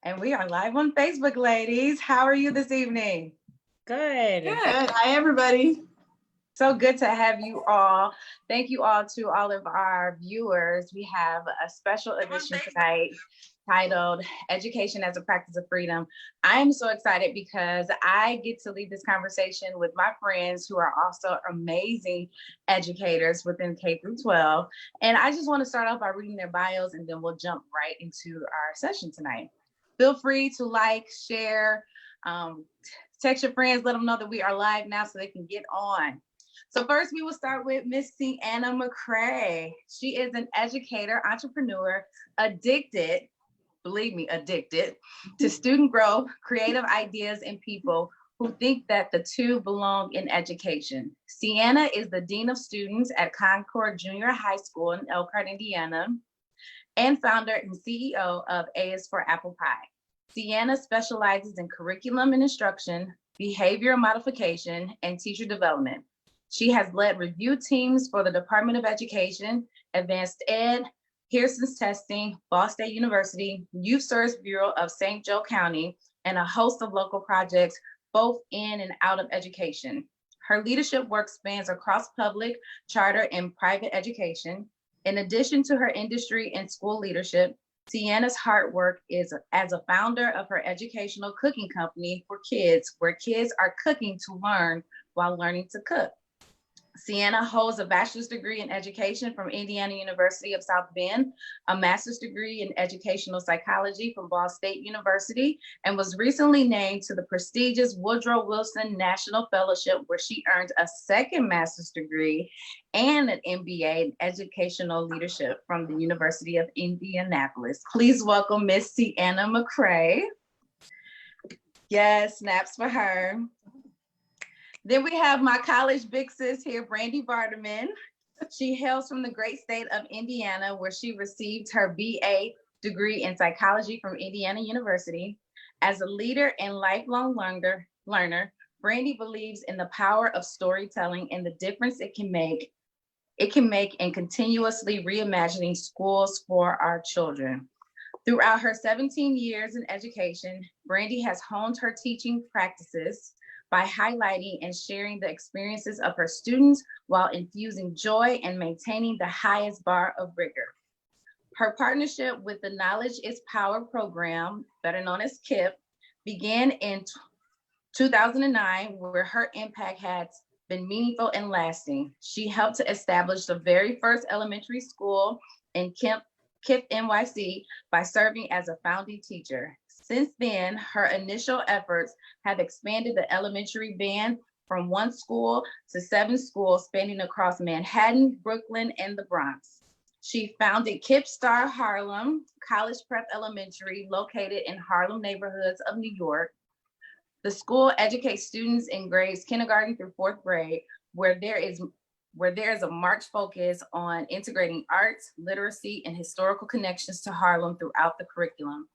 And we are live on Facebook, ladies. How are you this evening? Good. Good. Hi, everybody. So good to have you all. Thank you all to all of our viewers. We have a special edition tonight titled Education as a Practice of Freedom. I am so excited because I get to lead this conversation with my friends who are also amazing educators within K through 12. And I just want to start off by reading their bios and then we'll jump right into our session tonight. Feel free to like, share, text your friends, let them know that we are live now so they can get on. So first we will start with Miss Sienna McCray. She is an educator, entrepreneur, addicted, believe me, addicted to student growth, creative ideas, and people who think that the two belong in education. Sienna is the Dean of Students at Concord Junior High School in Elkhart, Indiana, and founder and CEO of A is for Apple Pie. Sienna specializes in curriculum and instruction, behavior modification, and teacher development. She has led review teams for the Department of Education, Advanced Ed, Pearson's Testing, Ball State University, Youth Service Bureau of St. Joe County, and a host of local projects, both in and out of education. Her leadership work spans across public, charter, and private education. In addition to her industry and school leadership, Sienna's hard work is as a founder of her educational cooking company for kids, where kids are cooking to learn while learning to cook. Sienna holds a bachelor's degree in education from Indiana University of South Bend, a master's degree in educational psychology from Ball State University, and was recently named to the prestigious Woodrow Wilson National Fellowship, where she earned a second master's degree and an MBA in educational leadership from the University of Indianapolis. Please welcome Miss Sienna McCray. Yes, snaps for her. Then we have my college big sis here, Brandy Vardaman. She hails from the great state of Indiana, where she received her BA degree in psychology from Indiana University. As a leader and lifelong learner, Brandy believes in the power of storytelling and the difference it can make in continuously reimagining schools for our children. Throughout her 17 years in education, Brandy has honed her teaching practices by highlighting and sharing the experiences of her students while infusing joy and maintaining the highest bar of rigor. Her partnership with the Knowledge is Power program, better known as KIP, began in 2009, where her impact has been meaningful and lasting. She helped to establish the very first elementary school in KIP NYC by serving as a founding teacher. Since then, her initial efforts have expanded the elementary band from 1 school to 7 schools spanning across Manhattan, Brooklyn, and the Bronx. She founded KIP Star Harlem College Prep Elementary, located in Harlem neighborhoods of New York. The school educates students in grades kindergarten through 4th grade, where there is a marked focus on integrating arts, literacy, and historical connections to Harlem throughout the curriculum.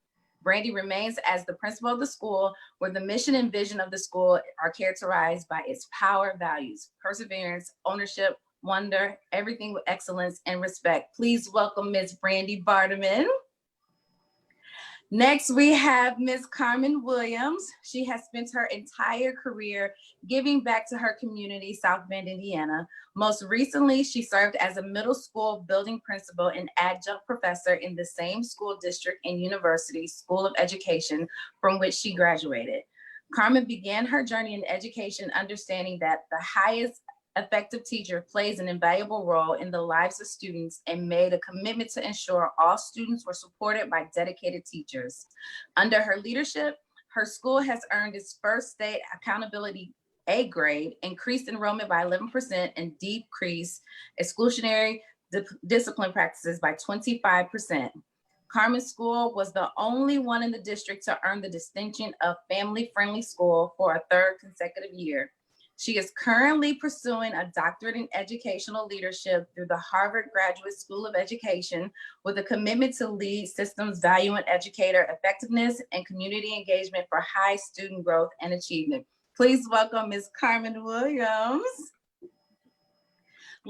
Brandy remains as the principal of the school, where the mission and vision of the school are characterized by its power values, perseverance, ownership, wonder, everything with excellence and respect. Please welcome Ms. Brandy Vardaman. Next, we have Ms. Carmen Williams. She has spent her entire career giving back to her community, South Bend, Indiana. Most recently, she served as a middle school building principal and adjunct professor in the same school district and university School of Education from which she graduated. Carmen began her journey in education understanding that the highest effective teacher plays an invaluable role in the lives of students and made a commitment to ensure all students were supported by dedicated teachers. Under her leadership, her school has earned its first state accountability A grade, increased enrollment by 11%, and decreased exclusionary discipline practices by 25%. Carmen's school was the only one in the district to earn the distinction of family-friendly school for a 3rd consecutive year. She is currently pursuing a doctorate in educational leadership through the Harvard Graduate School of Education with a commitment to lead systems valuing educator effectiveness and community engagement for high student growth and achievement. Please welcome Ms. Carmen Williams.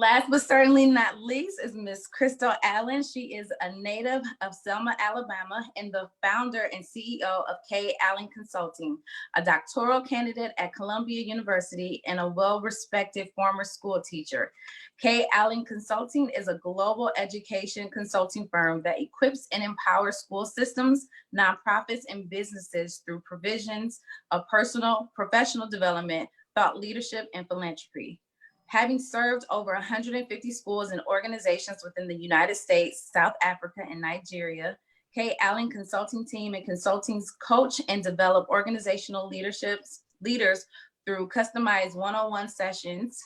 Last but certainly not least is Miss Crystal Allen. She is a native of Selma, Alabama, and the founder and CEO of K. Allen Consulting, a doctoral candidate at Columbia University and a well-respected former school teacher. K. Allen Consulting is a global education consulting firm that equips and empowers school systems, nonprofits, and businesses through provisions of personal, professional development, thought leadership, and philanthropy. Having served over 150 schools and organizations within the United States, South Africa, and Nigeria, K. Allen Consulting Team and Consulting's coach and develop organizational leaders through customized one-on-one sessions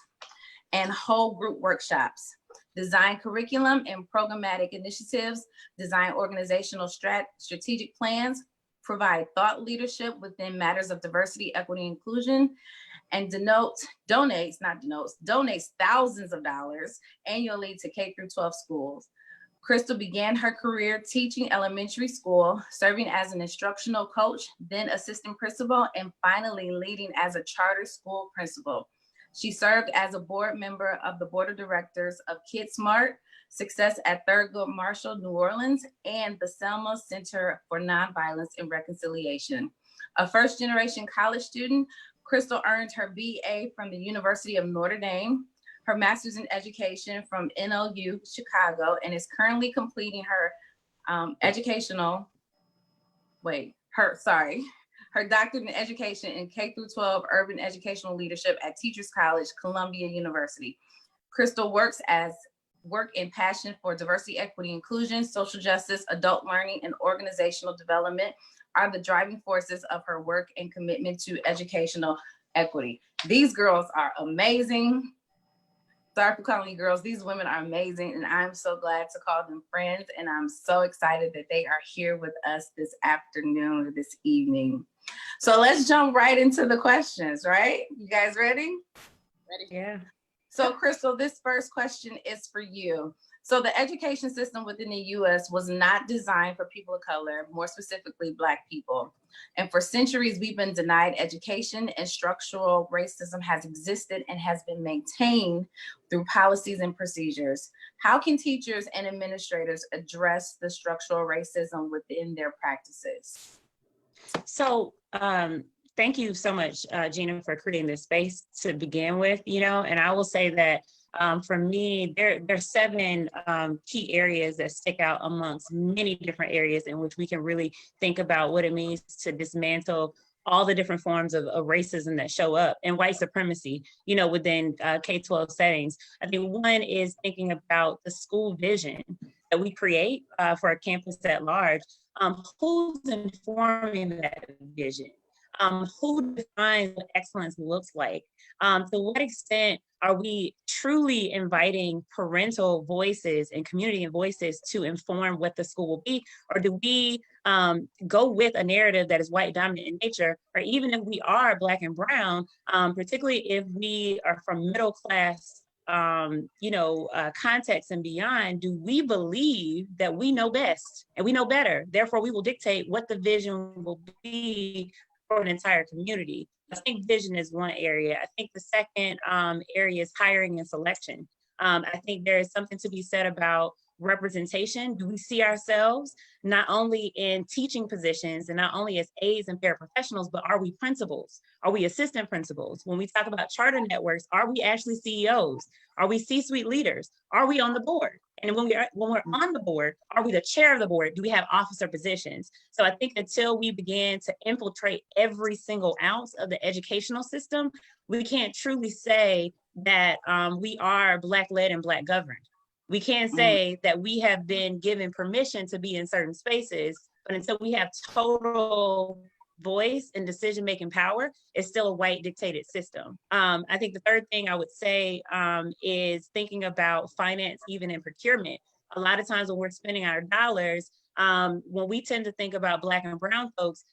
and whole group workshops, design curriculum and programmatic initiatives, design organizational strategic plans, provide thought leadership within matters of diversity, equity, inclusion, and donates thousands of dollars annually to K-12 schools. Crystal began her career teaching elementary school, serving as an instructional coach, then assistant principal, and finally leading as a charter school principal. She served as a board member of the board of directors of KidSmart, Success at Thurgood Marshall, New Orleans, and the Selma Center for Nonviolence and Reconciliation. A first-generation college student, Crystal earned her BA from the University of Notre Dame, her master's in education from NLU Chicago, and is currently completing her her doctorate in education in K-12 urban educational leadership at Teachers College, Columbia University. Crystal work and passion for diversity, equity, inclusion, social justice, adult learning, and organizational development are the driving forces of her work and commitment to educational equity. These girls are amazing. Sorry for calling you girls. These women are amazing, and I'm so glad to call them friends, and I'm so excited that they are here with us this afternoon or this evening. So let's jump right into the questions, right? You guys ready? Ready? Yeah. So Crystal, this first question is for you. So the education system within the US was not designed for people of color, more specifically Black people. And for centuries, we've been denied education, and structural racism has existed and has been maintained through policies and procedures. How can teachers and administrators address the structural racism within their practices? So thank you so much, Gina, for creating this space to begin with, and I will say that for me, there are 7 key areas that stick out amongst many different areas in which we can really think about what it means to dismantle all the different forms of racism that show up and white supremacy, within K-12 settings. I think one is thinking about the school vision that we create for a campus at large. Who's informing that vision? Who defines what excellence looks like? To what extent are we truly inviting parental voices and community voices to inform what the school will be? Or do we go with a narrative that is white dominant in nature? Or even if we are Black and brown, particularly if we are from middle class context and beyond, do we believe that we know best and we know better? Therefore, we will dictate what the vision will be for an entire community. I think vision is one area. I think the second area is hiring and selection. I think there is something to be said about representation. Do we see ourselves not only in teaching positions and not only as aides and paraprofessionals, but are we principals? Are we assistant principals? When we talk about charter networks, are we actually CEOs? Are we C-suite leaders? Are we on the board? And when we're on the board, are we the chair of the board? Do we have officer positions? So I think until we begin to infiltrate every single ounce of the educational system, we can't truly say that we are Black-led and Black-governed. We can't say that we have been given permission to be in certain spaces, but until we have total voice and decision-making power, it's still a white dictated system. I think the third thing I would say is thinking about finance, even in procurement. A lot of times when we're spending our dollars, when we tend to think about Black and brown folks,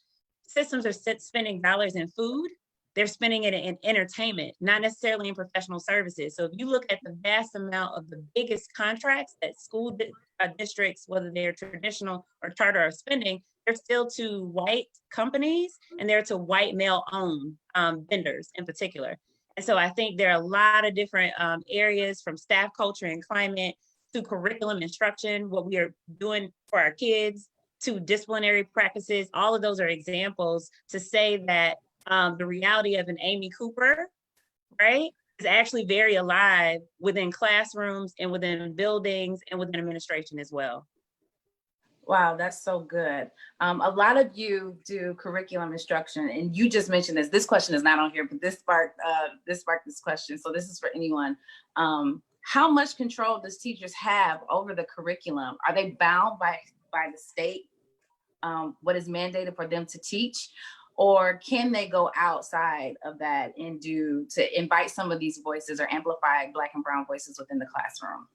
systems are spending dollars in food, they're spending it in entertainment, not necessarily in professional services. So if you look at the vast amount of the biggest contracts that school districts, whether they're traditional or charter, are spending, they're still to white companies and they're to white male-owned vendors in particular. And so I think there are a lot of different areas, from staff culture and climate to curriculum instruction, what we are doing for our kids, to disciplinary practices. All of those are examples to say that the reality of an Amy Cooper, right, is actually very alive within classrooms and within buildings and within administration as well. Wow, that's so good. A lot of you do curriculum instruction, and you just mentioned this. This question is not on here, but this sparked this question. So this is for anyone. How much control does teachers have over the curriculum? Are they bound by the state, what is mandated for them to teach? Or can they go outside of that and to invite some of these voices or amplify Black and Brown voices within the classroom?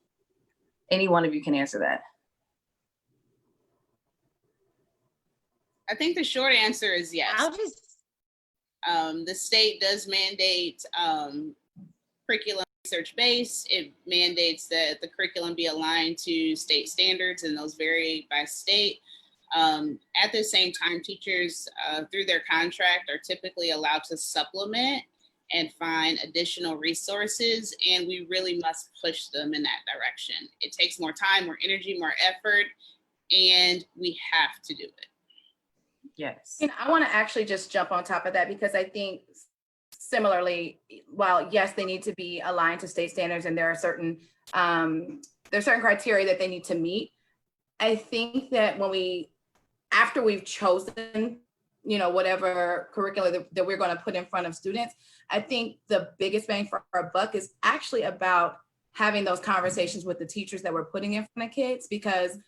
Any one of you can answer that. I think the short answer is yes. I'll The state does mandate curriculum research-based. It mandates that the curriculum be aligned to state standards, and those vary by state. At the same time, teachers, through their contract, are typically allowed to supplement and find additional resources, and we really must push them in that direction. It takes more time, more energy, more effort, and we have to do it. Yes. And I want to actually just jump on top of that, because I think similarly, while yes, they need to be aligned to state standards and there are certain criteria that they need to meet. I think that after we've chosen, whatever curriculum that we're going to put in front of students, I think the biggest bang for our buck is actually about having those conversations with the teachers that we're putting in front of kids, because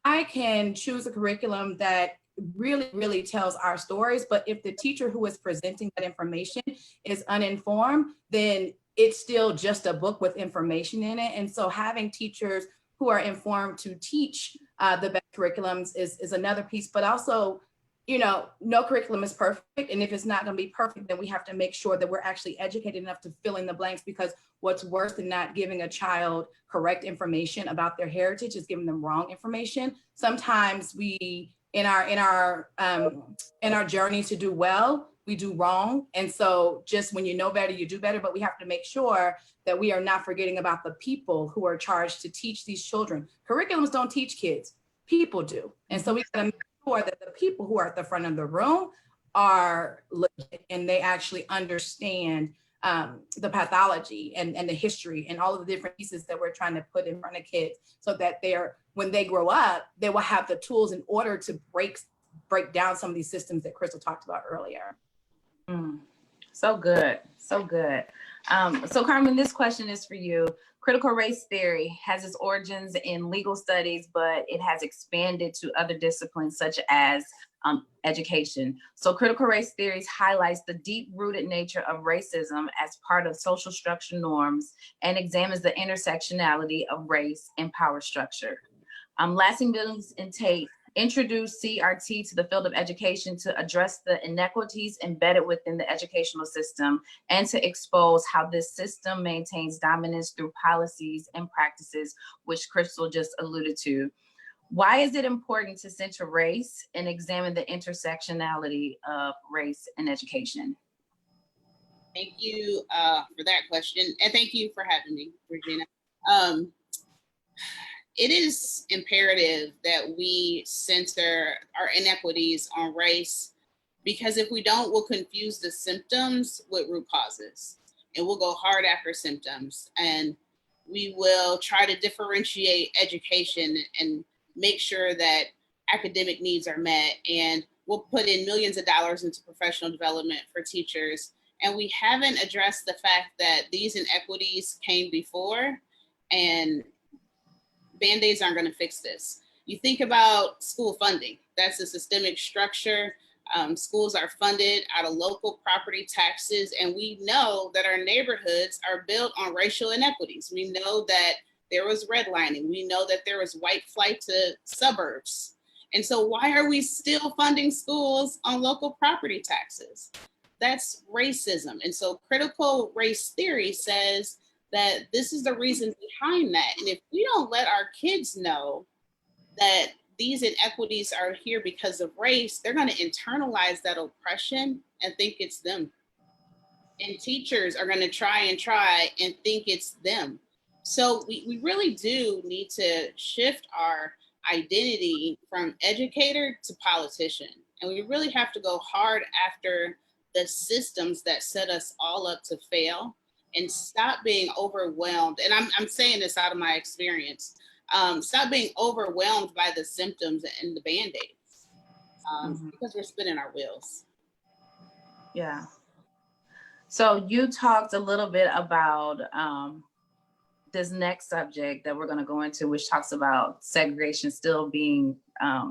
I can choose a curriculum that really, really tells our stories. But if the teacher who is presenting that information is uninformed, then it's still just a book with information in it. And so having teachers who are informed to teach the best curriculums is another piece. But also, no curriculum is perfect. And if it's not going to be perfect, then we have to make sure that we're actually educated enough to fill in the blanks, because what's worse than not giving a child correct information about their heritage is giving them wrong information. Sometimes we, in our journey to do well, we do wrong. And so just when you know better, you do better, but we have to make sure that we are not forgetting about the people who are charged to teach these children. Curriculums don't teach kids, people do. And so we gotta make sure that the people who are at the front of the room are legit and they actually understand the pathology and the history and all of the different pieces that we're trying to put in front of kids, so that when they grow up, they will have the tools in order to break down some of these systems that Crystal talked about earlier. So good, so good. So Carmen, this question is for you. Critical race theory has its origins in legal studies, but it has expanded to other disciplines such as education. So critical race theories highlights the deep-rooted nature of racism as part of social structure norms and examines the intersectionality of race and power structure. Lassing, Billings, and Tate introduced CRT to the field of education to address the inequities embedded within the educational system and to expose how this system maintains dominance through policies and practices, which Crystal just alluded to. Why is it important to center race and examine the intersectionality of race in education? Thank you for that question. And thank you for having me, Regina. It is imperative that we center our inequities on race, because if we don't, we'll confuse the symptoms with root causes, and we'll go hard after symptoms, and we will try to differentiate education and make sure that academic needs are met, and we'll put in millions of dollars into professional development for teachers. And we haven't addressed the fact that these inequities came before, and Band-Aids aren't going to fix this. You think about school funding. That's a systemic structure. Schools are funded out of local property taxes, and we know that our neighborhoods are built on racial inequities. We know that there was redlining. We know that there was white flight to suburbs. And so why are we still funding schools on local property taxes? That's racism. And so critical race theory says that this is the reason behind that. And if we don't let our kids know that these inequities are here because of race, they're going to internalize that oppression and think it's them. And teachers are going to try and think it's them. So we really do need to shift our identity from educator to politician. And we really have to go hard after the systems that set us all up to fail and stop being overwhelmed. And I'm saying this out of my experience. Stop being overwhelmed by the symptoms and the band-aids because we're spinning our wheels. Yeah. So you talked a little bit about this next subject that we're going to go into, which talks about segregation still being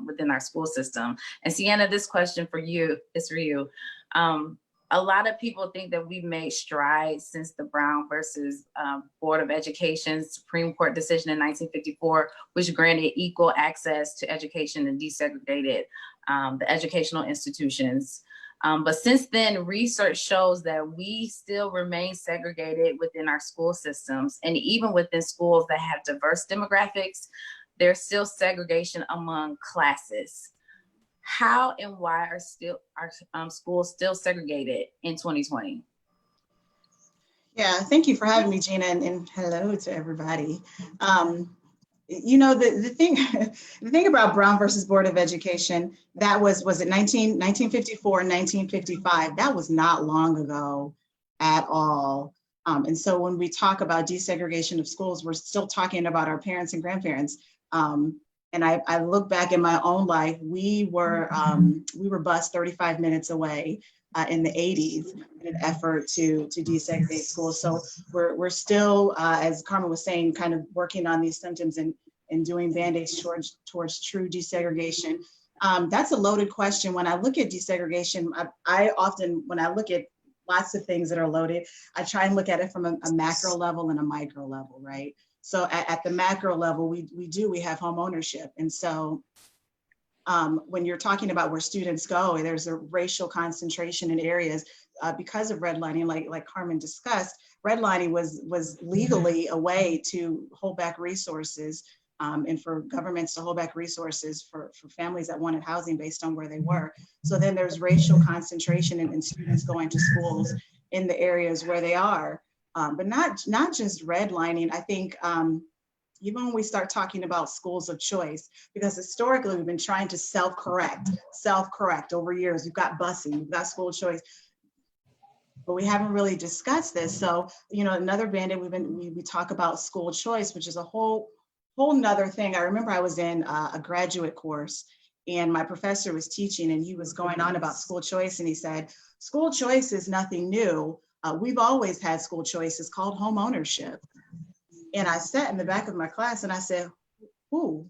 within our school system. And Sienna, this question for you is for you. A lot of people think that we've made strides since the Brown versus Board of Education Supreme Court decision in 1954, which granted equal access to education and desegregated the educational institutions. But since then, research shows that we still remain segregated within our school systems. And even within schools that have diverse demographics, there's still segregation among classes. How and why are schools still segregated in 2020? Yeah, thank you for having me, Gina, and hello to everybody. You know, the thing about Brown versus Board of Education, that was it 1954 and 1955? That was not long ago at all. And so when we talk about desegregation of schools, we're still talking about our parents and grandparents. And I look back in my own life, we were bused 35 minutes away in the 80s in an effort to desegregate schools. So we're still, as Carmen was saying, kind of working on these symptoms and doing band-aids towards true desegregation. That's a loaded question. When I look at desegregation, I often, when I look at lots of things that are loaded, I try and look at it from a macro level and a micro level, right? So at the macro level, we have home ownership. And so when you're talking about where students go, there's a racial concentration in areas because of redlining, like Carmen discussed. Redlining was legally a way to hold back resources and for governments to hold back resources for families that wanted housing based on where they were. So then there's racial concentration in students going to schools in the areas where they are. But not just redlining. I think even when we start talking about schools of choice, because historically we've been trying to self-correct over years. We've got busing, we've got school choice, but we haven't really discussed this. So, you know, another band-aid we talk about school choice, which is a whole nother thing. I remember I was in a graduate course and my professor was teaching and he was going on about school choice and he said, school choice is nothing new. We've always had school choice. It's called home ownership. And I sat in the back of my class and I said, who?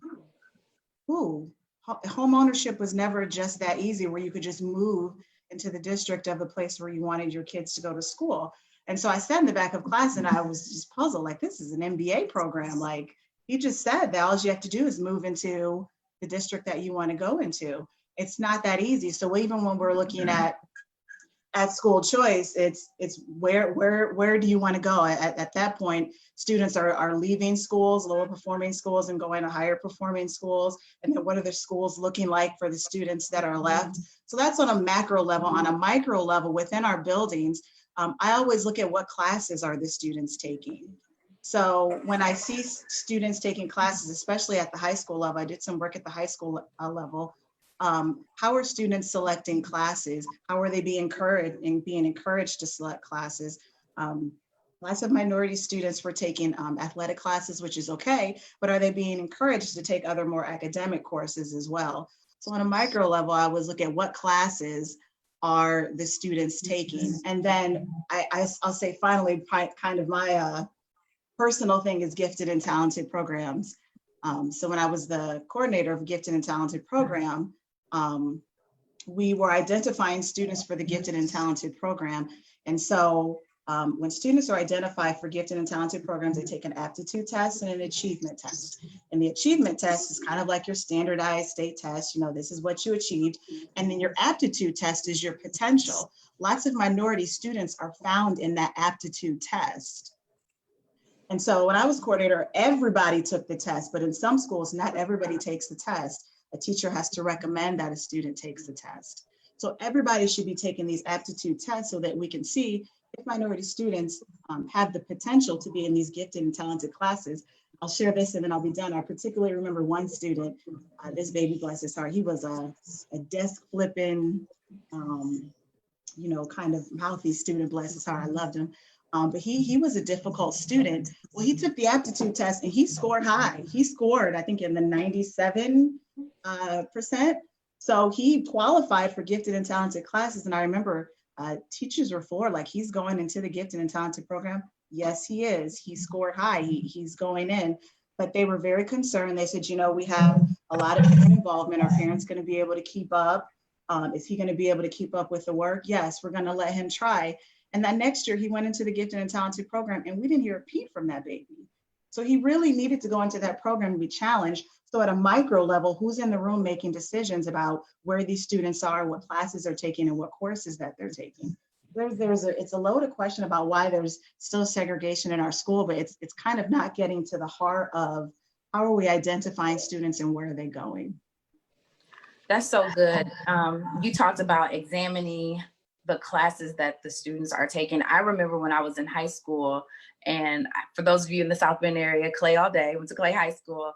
Home ownership was never just that easy where you could just move into the district of the place where you wanted your kids to go to school. And so I sat in the back of class and I was just puzzled, like, this is an MBA program. Like, he just said that all you have to do is move into the district that you want to go into. It's not that easy. So even when we're looking at school choice, it's where do you want to go? At that point, students are leaving schools, lower performing schools, and going to higher performing schools. And then what are the schools looking like for the students that are left? So that's on a macro level. On a micro level, within our buildings, I always look at what classes are the students taking. So when I see students taking classes, especially at the high school level, I did some work at the high school level. How are students selecting classes? How are they being encouraged to select classes? Lots of minority students were taking athletic classes, which is okay, but are they being encouraged to take other more academic courses as well? So on a micro level, I was looking at what classes are the students taking. And then I'll say finally, kind of my personal thing is gifted and talented programs. So when I was the coordinator of gifted and talented program, we were identifying students for the gifted and talented program. And so when students are identified for gifted and talented programs, they take an aptitude test and an achievement test. And the achievement test is kind of like your standardized state test. You know, this is what you achieved. And then your aptitude test is your potential. Lots of minority students are found in that aptitude test. And so when I was coordinator, everybody took the test, but in some schools, not everybody takes the test. A teacher has to recommend that a student takes the test. So everybody should be taking these aptitude tests so that we can see if minority students have the potential to be in these gifted and talented classes. I'll share this and then I'll be done. I particularly remember one student, this baby, bless his heart, he was a desk flipping, kind of mouthy student, bless his heart, I loved him. But he was a difficult student. Well, he took the aptitude test and he scored high. He scored, I think, in the 97%. So he qualified for gifted and talented classes. And I remember teachers were like, he's going into the gifted and talented program. Yes, he is. He scored high. He's going in. But they were very concerned. They said, we have a lot of parent involvement. Are parents going to be able to keep up? Is he going to be able to keep up with the work? Yes, we're going to let him try. And that next year he went into the gifted and talented program and we didn't hear a peep from that baby. So he really needed to go into that program and be challenged. So at a micro level, who's in the room making decisions about where these students are, what classes they're taking and what courses that they're taking? It's a loaded question about why there's still segregation in our school, but it's kind of not getting to the heart of how are we identifying students and where are they going? That's so good. You talked about examining the classes that the students are taking. I remember when I was in high school, and for those of you in the South Bend area, Clay all day, went to Clay High School.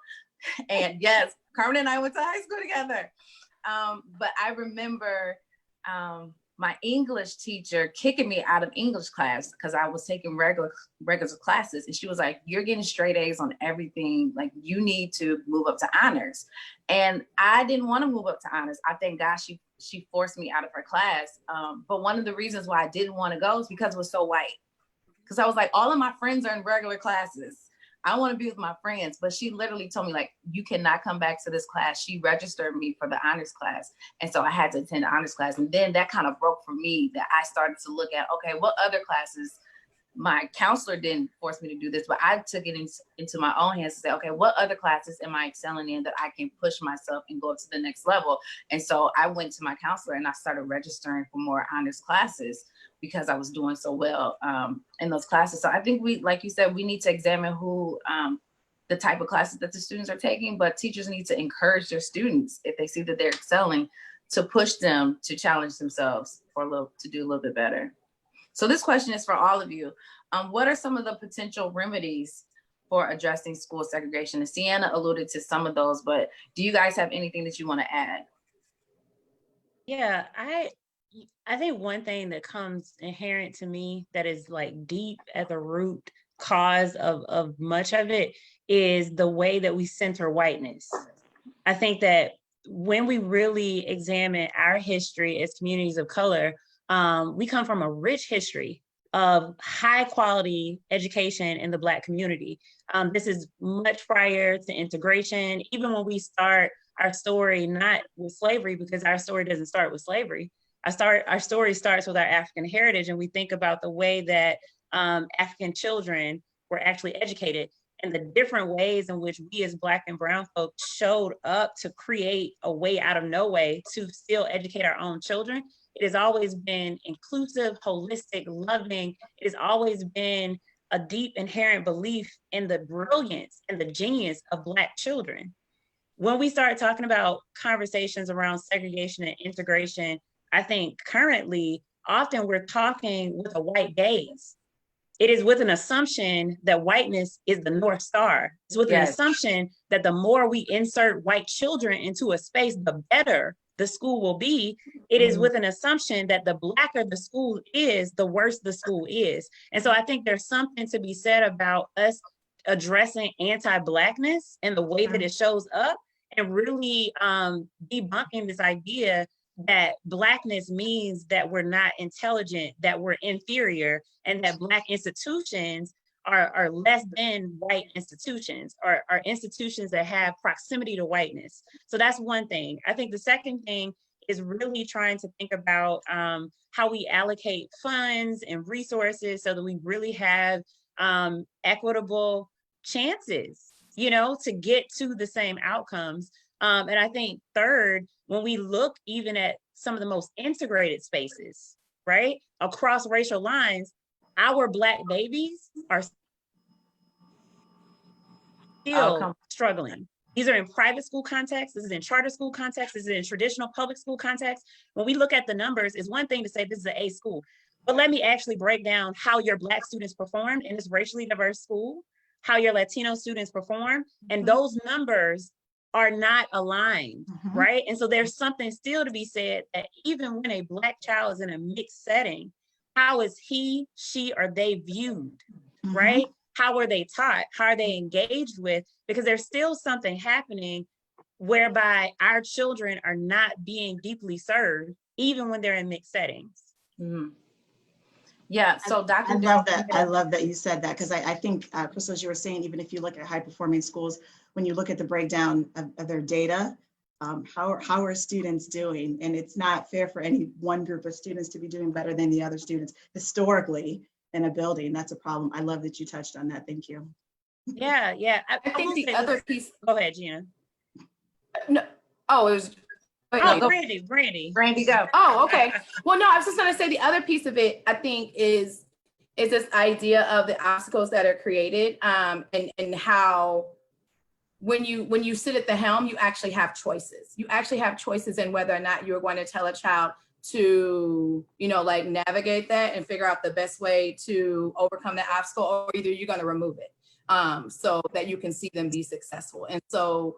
And yes, Carmen and I went to high school together. But I remember my English teacher kicking me out of English class because I was taking regular classes. And she was like, you're getting straight A's on everything. Like, you need to move up to honors. And I didn't want to move up to honors. I thank God she forced me out of her class. But one of the reasons why I didn't want to go is because it was so white. Because I was like, all of my friends are in regular classes. I want to be with my friends. But she literally told me, like, you cannot come back to this class. She registered me for the honors class. And so I had to attend the honors class. And then that kind of broke for me, that I started to look at, okay, what other classes? My counselor didn't force me to do this, but I took it into my own hands to say, okay, what other classes am I excelling in that I can push myself and go up to the next level? And so I went to my counselor and I started registering for more honors classes because I was doing so well in those classes. So I think like you said, we need to examine who, the type of classes that the students are taking, but teachers need to encourage their students, if they see that they're excelling, to push them to challenge themselves or to do a little bit better. So this question is for all of you. What are some of the potential remedies for addressing school segregation? And Sienna alluded to some of those, but do you guys have anything that you want to add? Yeah, I think one thing that comes inherent to me that is like deep at the root cause of much of it is the way that we center whiteness. I think that when we really examine our history as communities of color, we come from a rich history of high quality education in the Black community. This is much prior to integration, even when we start our story, not with slavery, because our story doesn't start with slavery. Our story starts with our African heritage, and we think about the way that African children were actually educated and the different ways in which we as Black and brown folks showed up to create a way out of no way to still educate our own children. It has always been inclusive, holistic, loving. It has always been a deep inherent belief in the brilliance and the genius of Black children. When we start talking about conversations around segregation and integration, I think currently, often we're talking with a white gaze. It is with an assumption that whiteness is the North Star. It's with an assumption that the more we insert white children into a space, the better the school will be. It is with an assumption that the Blacker the school is, the worse the school is. And so I think there's something to be said about us addressing anti-Blackness and the way that it shows up, and really debunking this idea that Blackness means that we're not intelligent, that we're inferior, and that Black institutions are less than white institutions, or are institutions that have proximity to whiteness. So that's one thing. I think the second thing is really trying to think about how we allocate funds and resources so that we really have equitable chances, to get to the same outcomes. And I think third, when we look even at some of the most integrated spaces, right, across racial lines, our Black babies are still struggling. These are in private school contexts, this is in charter school contexts, this is in traditional public school contexts. When we look at the numbers, it's one thing to say this is an A school. But let me actually break down how your Black students performed in this racially diverse school, how your Latino students perform, and those numbers are not aligned, right? And so there's something still to be said that even when a Black child is in a mixed setting, how is he, she, or they viewed, right? How are they taught? How are they engaged with? Because there's still something happening whereby our children are not being deeply served, even when they're in mixed settings. Yeah, so Dr. I love that. I love that you said that, because I think, Crystal, as you were saying, even if you look at high performing schools, when you look at the breakdown of their data, how are students doing? And it's not fair for any one group of students to be doing better than the other students historically in a building. That's a problem. I love that you touched on that. Thank you. Yeah, yeah. I think the other piece. Go ahead, Gina. No. Oh, it was. Brandy, go. Oh, okay. Well, no, I was just gonna say the other piece of it, I think, is this idea of the obstacles that are created, and how when you sit at the helm, you actually have choices. You actually have choices in whether or not you're going to tell a child to, like, navigate that and figure out the best way to overcome the obstacle, or either you're going to remove it, so that you can see them be successful. And so,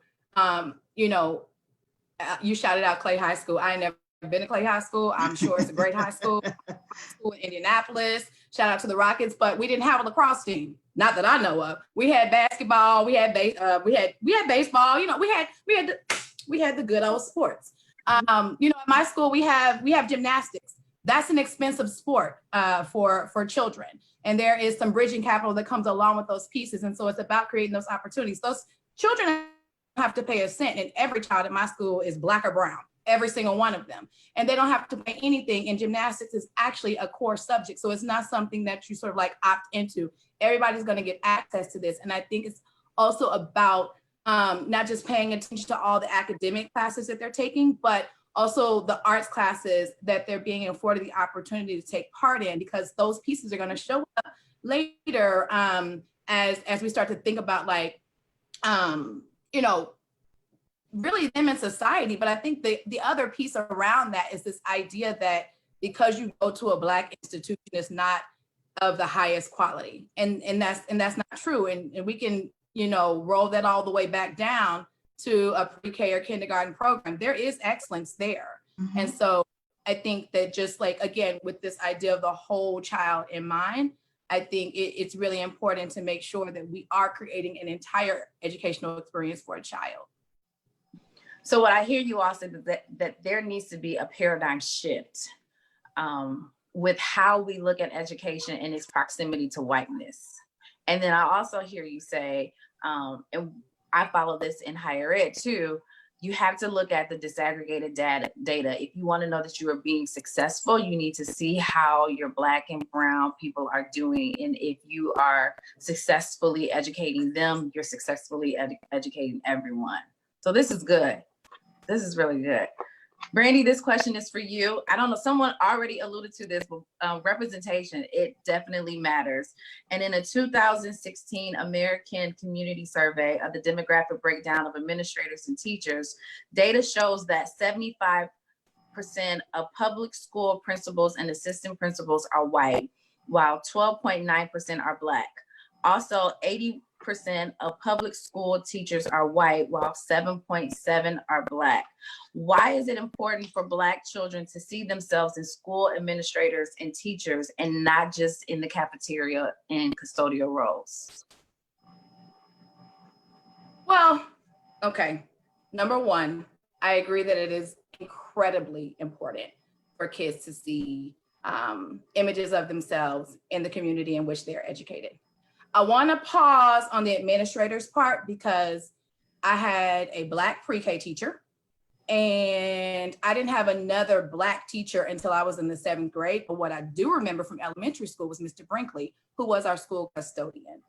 you shouted out Clay High School. I ain't never been to Clay High School. I'm sure it's a great high school. School in Indianapolis. Shout out to the Rockets, but we didn't have a lacrosse team. Not that I know of. We had basketball. We had we had baseball. We had the good old sports. At my school we have gymnastics. That's an expensive sport for children, and there is some bridging capital that comes along with those pieces. And so it's about creating those opportunities. Those children have to pay a cent, and every child at my school is Black or brown, every single one of them, and they don't have to pay anything. And gymnastics is actually a core subject, so it's not something that you sort of like opt into. Everybody's going to get access to this. And I think it's also about not just paying attention to all the academic classes that they're taking, but also the arts classes that they're being afforded the opportunity to take part in, because those pieces are going to show up later, as we start to think about, like, really them in society. But I think the other piece around that is this idea that because you go to a Black institution, it's not of the highest quality. And that's not true. And we can, roll that all the way back down to a pre-K or kindergarten program. There is excellence there. And so I think that, just like, again, with this idea of the whole child in mind, I think it's really important to make sure that we are creating an entire educational experience for a child. So what I hear you all say is that there needs to be a paradigm shift with how we look at education and its proximity to whiteness. And then I also hear you say, and I follow this in higher ed too, you have to look at the disaggregated data. If you want to know that you are being successful, you need to see how your Black and brown people are doing. And if you are successfully educating them, you're successfully educating everyone. So this is good. This is really good. Brandy, this question is for you. I don't know, someone already alluded to this, but representation, it definitely matters. And in a 2016 American Community Survey of the demographic breakdown of administrators and teachers, data shows that 75% of public school principals and assistant principals are white, while 12.9% are Black. Also, 80% of public school teachers are white, while 7.7% are Black. Why is it important for Black children to see themselves as school administrators and teachers, and not just in the cafeteria and custodial roles? Well, okay. Number one, I agree that it is incredibly important for kids to see images of themselves in the community in which they're educated. I want to pause on the administrator's part, because I had a Black pre-K teacher, and I didn't have another Black teacher until I was in the 7th grade. But what I do remember from elementary school was Mr. Brinkley, who was our school custodian.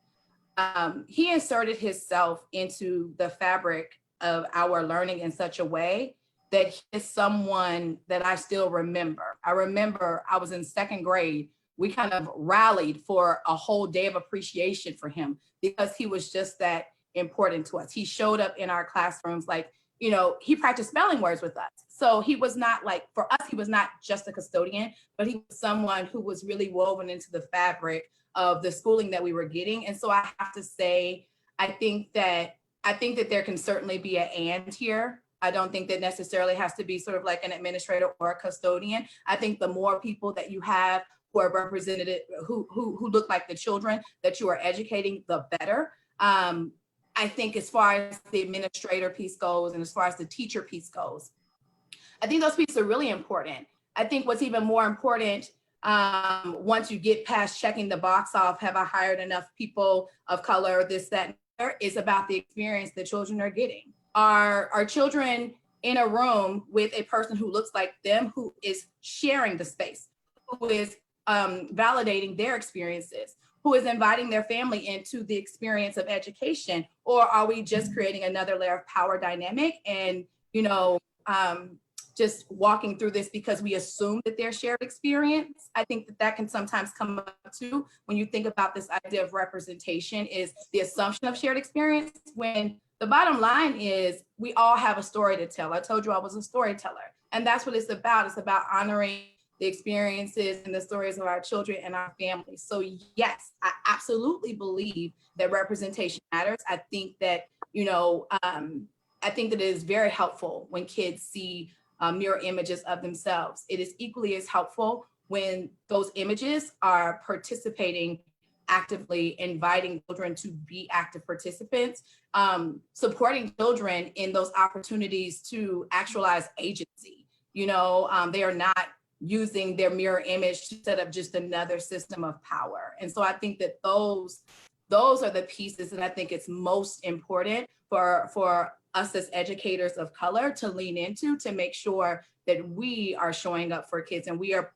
He inserted himself into the fabric of our learning in such a way that he is someone that I still remember. I remember I was in 2nd grade. We kind of rallied for a whole day of appreciation for him, because he was just that important to us. He showed up in our classrooms, like, he practiced spelling words with us. So he was not like, for us, he was not just a custodian, but he was someone who was really woven into the fabric of the schooling that we were getting. And so I have to say, I think that there can certainly be an and here. I don't think that necessarily has to be sort of like an administrator or a custodian. I think the more people that you have who are represented, who look like the children that you are educating, the better. I think as far as the administrator piece goes and as far as the teacher piece goes, I think those pieces are really important. I think what's even more important, once you get past checking the box off, have I hired enough people of color, this, that, and is about the experience the children are getting. Are children in a room with a person who looks like them, who is sharing the space, who is validating their experiences, who is inviting their family into the experience of education? Or are we just creating another layer of power dynamic and, just walking through this because we assume that they're shared experience? I think that can sometimes come up too when you think about this idea of representation, is the assumption of shared experience, when the bottom line is we all have a story to tell. I told you I was a storyteller, and that's what it's about. It's about honoring the experiences and the stories of our children and our families. So yes, I absolutely believe that representation matters. I think that, I think that it is very helpful when kids see mirror images of themselves. It is equally as helpful when those images are participating actively, inviting children to be active participants, supporting children in those opportunities to actualize agency. They are not using their mirror image to set up just another system of power. And so I think that those are the pieces that I think it's most important for us as educators of color to lean into, to make sure that we are showing up for kids and we are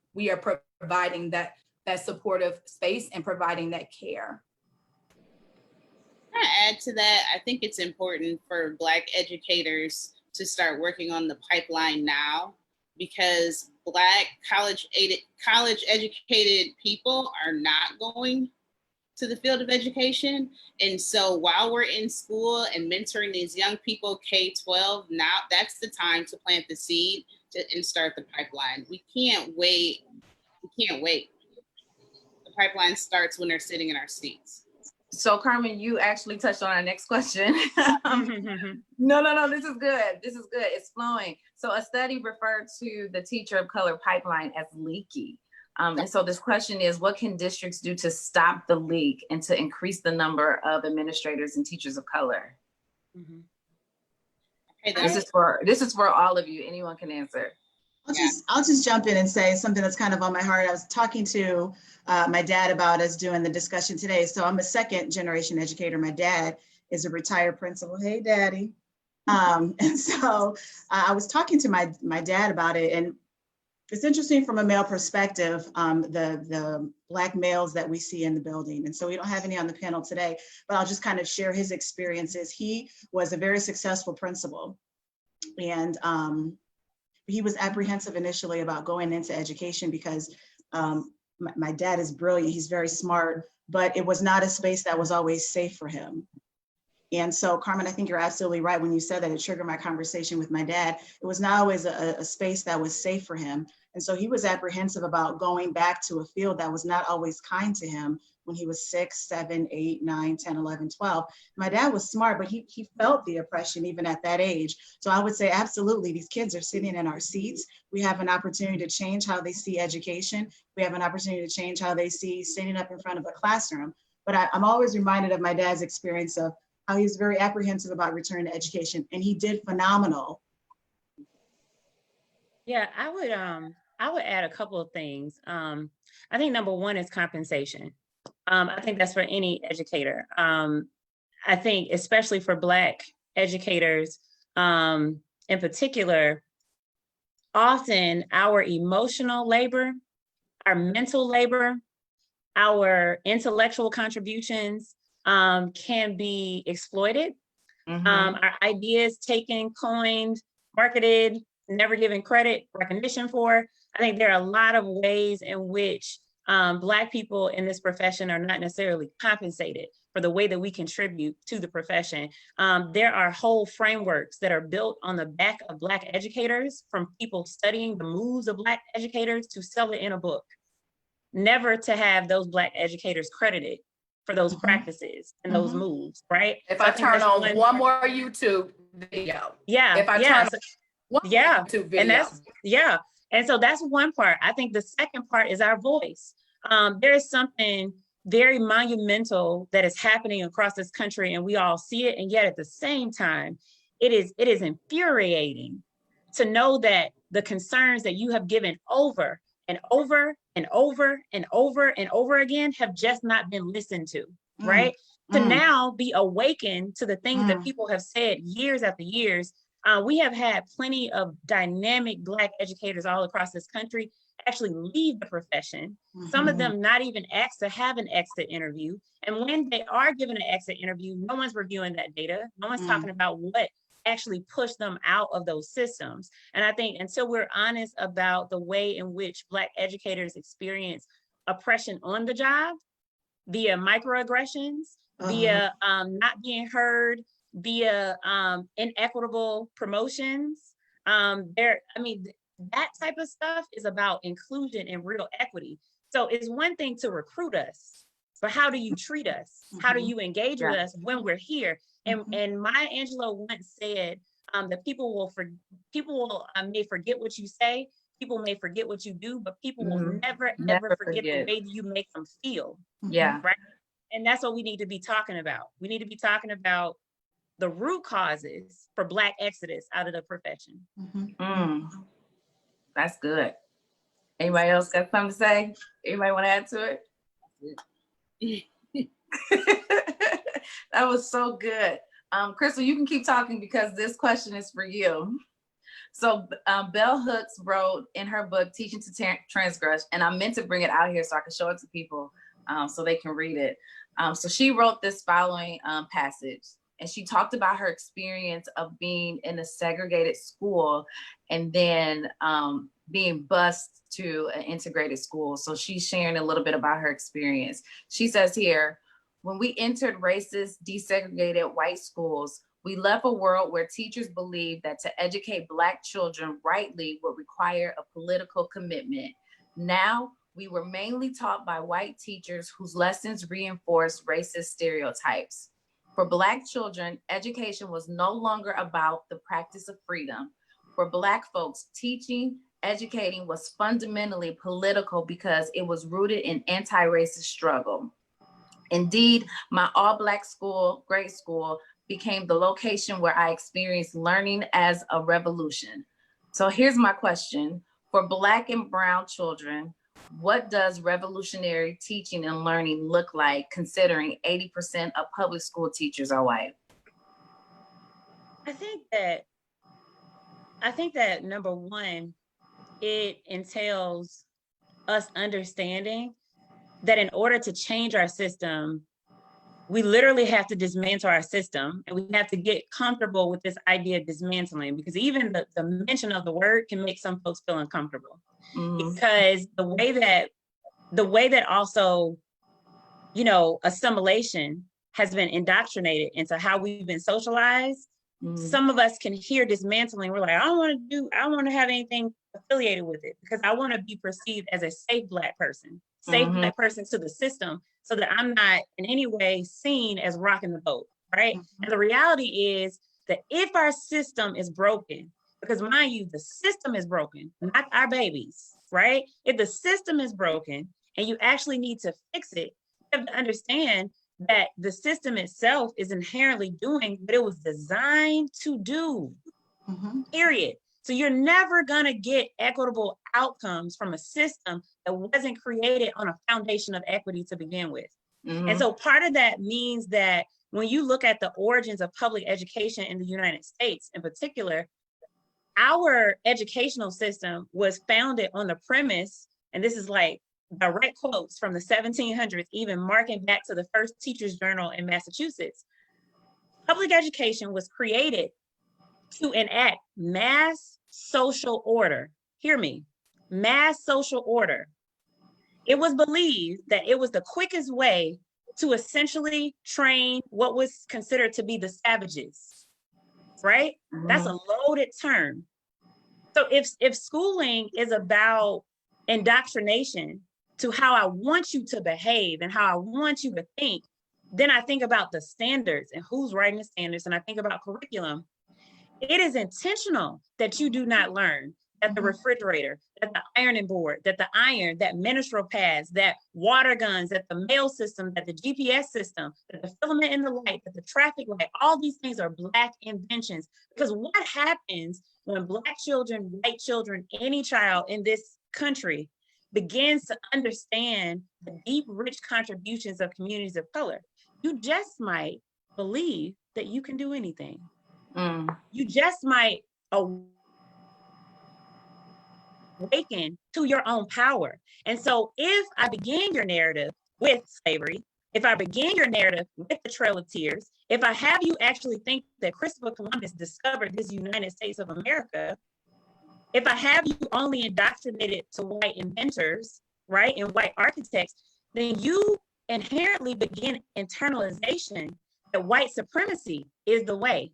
providing that supportive space and providing that care. Can I add to that? I think it's important for Black educators to start working on the pipeline now, because Black college educated people are not going to the field of education. And so while we're in school and mentoring these young people, K-12, now that's the time to plant the seed and start the pipeline. We can't wait. The pipeline starts when they're sitting in our seats. So Carmen, you actually touched on our next question. No, this is good. It's flowing. So a study referred to the teacher of color pipeline as leaky. And so this question is, what can districts do to stop the leak and to increase the number of administrators and teachers of color? Mm-hmm. Okay, this is for all of you. Anyone can answer. I'll just jump in and say something that's kind of on my heart. I was talking to my dad about us doing the discussion today. So I'm a second generation educator. My dad is a retired principal. Hey, Daddy. And so I was talking to my dad about it, and it's interesting from a male perspective, the Black males that we see in the building. And so we don't have any on the panel today, but I'll just kind of share his experiences. He was a very successful principal, and he was apprehensive initially about going into education because my dad is brilliant, he's very smart, but it was not a space that was always safe for him. And so, Carmen, I think you're absolutely right when you said that. It triggered my conversation with my dad. It was not always a space that was safe for him. And so he was apprehensive about going back to a field that was not always kind to him when he was 6, 7, 8, 9, 10, 11, 12. My dad was smart, but he felt the oppression even at that age. So I would say, absolutely, these kids are sitting in our seats. We have an opportunity to change how they see education. We have an opportunity to change how they see standing up in front of a classroom. But I'm always reminded of my dad's experience of how he was very apprehensive about returning to education, and he did phenomenal. Yeah, I would add a couple of things. I think number one is compensation. I think that's for any educator. I think especially for Black educators in particular, often our emotional labor, our mental labor, our intellectual contributions can be exploited. Mm-hmm. Our ideas taken, coined, marketed, never given credit, recognition for. I think there are a lot of ways in which Black people in this profession are not necessarily compensated for the way that we contribute to the profession. There are whole frameworks that are built on the back of Black educators, from people studying the moves of Black educators to sell it in a book. Never to have those Black educators credited for those practices and those moves, right? If I turn on one more YouTube video. Yeah. If I turn on one YouTube video. And that's, and so that's one part. I think the second part is our voice. There is something very monumental that is happening across this country, and we all see it. And yet at the same time, it is infuriating to know that the concerns that you have given over and over and over and over and over again have just not been listened to, right? To now be awakened to the things that people have said years after years. We have had plenty of dynamic Black educators all across this country actually leave the profession. Some of them not even asked to have an exit interview. And when they are given an exit interview, no one's reviewing that data. No one's talking about what actually pushed them out of those systems. And I think until we're honest about the way in which Black educators experience oppression on the job, via microaggressions, via not being heard, via inequitable promotions, that type of stuff is about inclusion and real equity. So it's one thing to recruit us, but how do you treat us? How do you engage with us when we're here? And Maya Angelou once said that people may forget what you say, people may forget what you do, but people will never forget the way you make them feel. Yeah. Right. And that's what we need to be talking about. We need to be talking about the root causes for Black exodus out of the profession. That's good. Anybody else got something to say? Anybody want to add to it? That was so good. Crystal, you can keep talking because this question is for you. So Bell Hooks wrote in her book, Teaching to Transgress, and I meant to bring it out here so I can show it to people so they can read it. So she wrote this following passage, and she talked about her experience of being in a segregated school and then being bused to an integrated school. So she's sharing a little bit about her experience. She says here, when we entered racist, desegregated white schools, we left a world where teachers believed that to educate Black children rightly would require a political commitment. Now, we were mainly taught by white teachers whose lessons reinforced racist stereotypes. For Black children, education was no longer about the practice of freedom. For Black folks, teaching, educating was fundamentally political because it was rooted in anti-racist struggle. Indeed, my all-Black school, grade school, became the location where I experienced learning as a revolution. So here's my question. For Black and brown children, what does revolutionary teaching and learning look like considering 80% of public school teachers are white? I think that number one, it entails us understanding that in order to change our system, we literally have to dismantle our system, and we have to get comfortable with this idea of dismantling, because even the mention of the word can make some folks feel uncomfortable. Because the way that also, assimilation has been indoctrinated into how we've been socialized. Some of us can hear dismantling. We're like, I don't want to have anything affiliated with it because I want to be perceived as a safe Black person, Black person to the system, so that I'm not in any way seen as rocking the boat, right? And the reality is that if our system is broken, because mind you, the system is broken, not our babies, right? If the system is broken and you actually need to fix it, you have to understand that the system itself is inherently doing what it was designed to do, period. So you're never gonna get equitable outcomes from a system that wasn't created on a foundation of equity to begin with. And so part of that means that when you look at the origins of public education in the United States in particular, our educational system was founded on the premise, and this is like direct quotes from the 1700s, even marking back to the first teacher's journal in Massachusetts. Public education was created to enact mass social order. Hear me, mass social order. It was believed that it was the quickest way to essentially train what was considered to be the savages, right? That's a loaded term. So if schooling is about indoctrination to how I want you to behave and how I want you to think, then I think about the standards and who's writing the standards, and I think about curriculum. It is intentional that you do not learn that the refrigerator, that the ironing board, that the iron, that menstrual pads, that water guns, that the mail system, that the GPS system, that the filament in the light, that the traffic light, all these things are Black inventions. Because what happens when Black children, white children, any child in this country begins to understand the deep, rich contributions of communities of color? You just might believe that you can do anything. You just might awaken to your own power. And so if I begin your narrative with slavery, if I begin your narrative with the Trail of Tears, if I have you actually think that Christopher Columbus discovered this United States of America, if I have you only indoctrinated to white inventors, right, and white architects, then you inherently begin internalization that white supremacy is the way.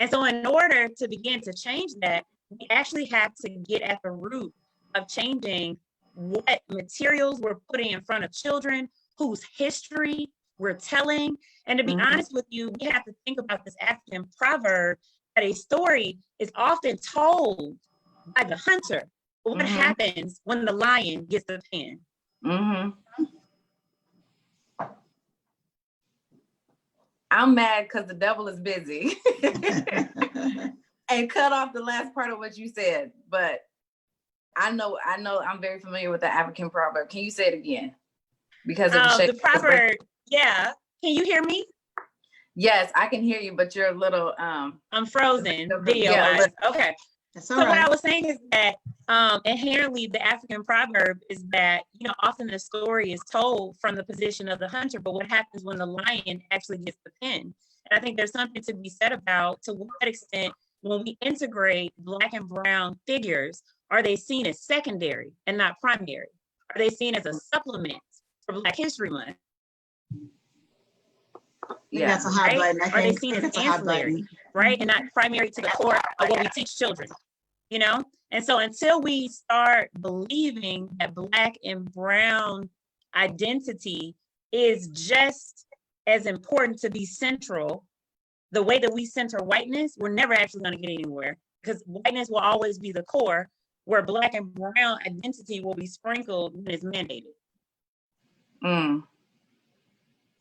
And so in order to begin to change that, we actually have to get at the root of changing what materials we're putting in front of children, whose history we're telling. And to be honest with you, we have to think about this African proverb that a story is often told by the hunter. But what happens when the lion gets the pen? I'm mad because the devil is busy and cut off the last part of what you said. But I know I'm very familiar with the African proverb. Can you say it again? Because of the proverb, yeah. Can you hear me? Yes, I can hear you, but you're a little I'm frozen video. Yeah, okay. So what I was saying is that inherently the African proverb is that, you know, often the story is told from the position of the hunter, but what happens when the lion actually gets the pen? And I think there's something to be said about to what extent when we integrate Black and brown figures, are they seen as secondary and not primary? Are they seen as a supplement for Black History Month? Yeah, that's a hot button. I think are they seen as ancillary, right? And not primary to the core of what we teach children, you know? And so until we start believing that Black and brown identity is just as important to be central, the way that we center whiteness, we're never actually going to get anywhere, because whiteness will always be the core, where Black and brown identity will be sprinkled when it's mandated.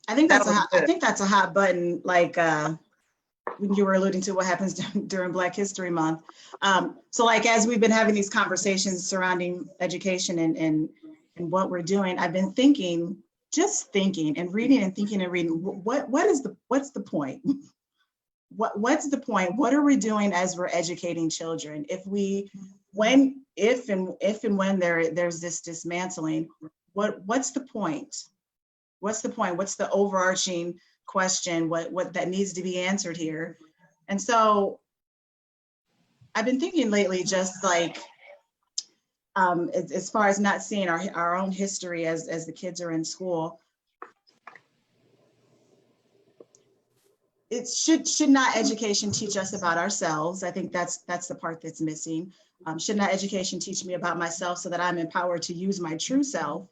I think that's a hot button, like when you were alluding to what happens during Black History Month. So like, as we've been having these conversations surrounding education and what we're doing, I've been thinking and reading what's the point? What's the point? What are we doing as we're educating children? If and when there's this dismantling, what's the point? What's the point? What's the overarching question? What that needs to be answered here? And so I've been thinking lately, just like as far as not seeing our own history as the kids are in school. It should not education teach us about ourselves? I think that's the part that's missing. Should not education teach me about myself so that I'm empowered to use my true self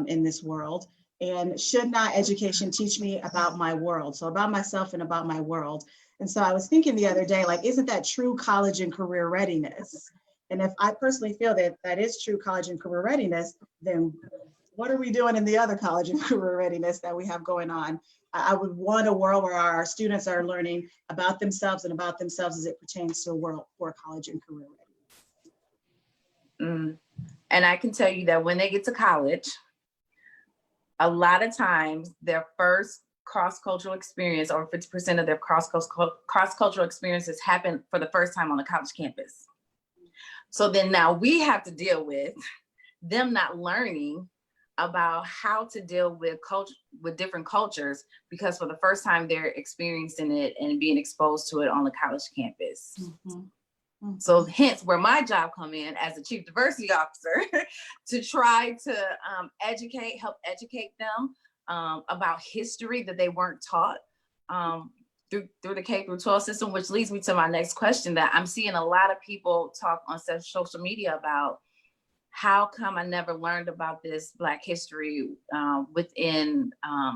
in this world? And should not education teach me about my world? So about myself and about my world. And so I was thinking the other day, like, isn't that true college and career readiness? And if I personally feel that that is true college and career readiness, then what are we doing in the other college and career readiness that we have going on? I would want a world where our students are learning about themselves as it pertains to a world for college and career readiness. And I can tell you that when they get to college, a lot of times their first cross-cultural experience, or 50% of their cross-cultural experiences, happen for the first time on the college campus. So then now we have to deal with them not learning about how to deal with different cultures, because for the first time they're experiencing it and being exposed to it on the college campus. So hence where my job come in as a chief diversity officer to try to help educate them about history that they weren't taught through the K through 12 system, which leads me to my next question that I'm seeing a lot of people talk on social media about. How come I never learned about this Black history within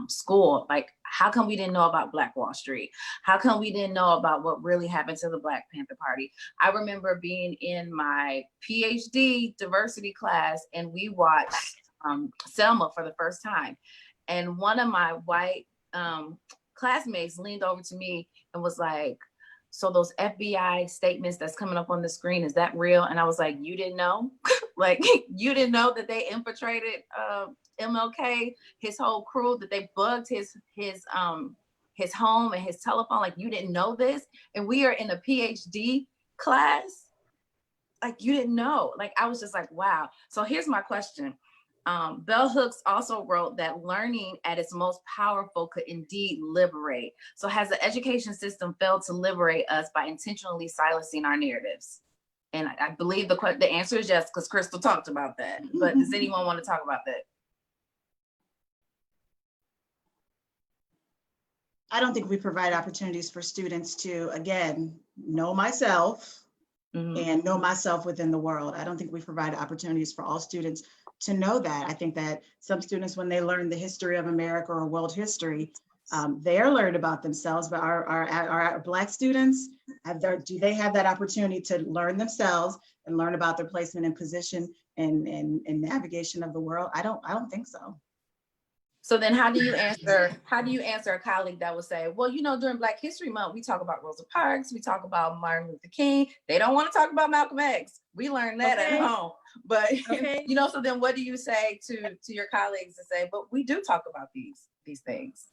school? Like, how come we didn't know about Black Wall Street? How come we didn't know about what really happened to the Black Panther Party? I remember being in my PhD diversity class and we watched Selma for the first time. And one of my white classmates leaned over to me and was like, so those FBI statements that's coming up on the screen, is that real? And I was like, you didn't know? Like, you didn't know that they infiltrated MLK, his whole crew, that they bugged his home and his telephone? Like, you didn't know this? And we are in a PhD class? Like, you didn't know? Like, I was just like, wow. So here's my question. Bell Hooks also wrote that learning at its most powerful could indeed liberate. So has the education system failed to liberate us by intentionally silencing our narratives? And I believe the answer is yes, because Crystal talked about that. But does anyone want to talk about that? I don't think we provide opportunities for students to, again, know myself and know myself within the world. I don't think we provide opportunities for all students to know that. I think that some students, when they learn the history of America or world history, they're learned about themselves, but our Black students, do they have that opportunity to learn themselves and learn about their placement and position and navigation of the world? I don't think so. So then how do you answer a colleague that would say, well, you know, during Black History Month, we talk about Rosa Parks, we talk about Martin Luther King. They don't want to talk about Malcolm X. We learned that at home. But, you know, so then what do you say to your colleagues to say, but we do talk about these things?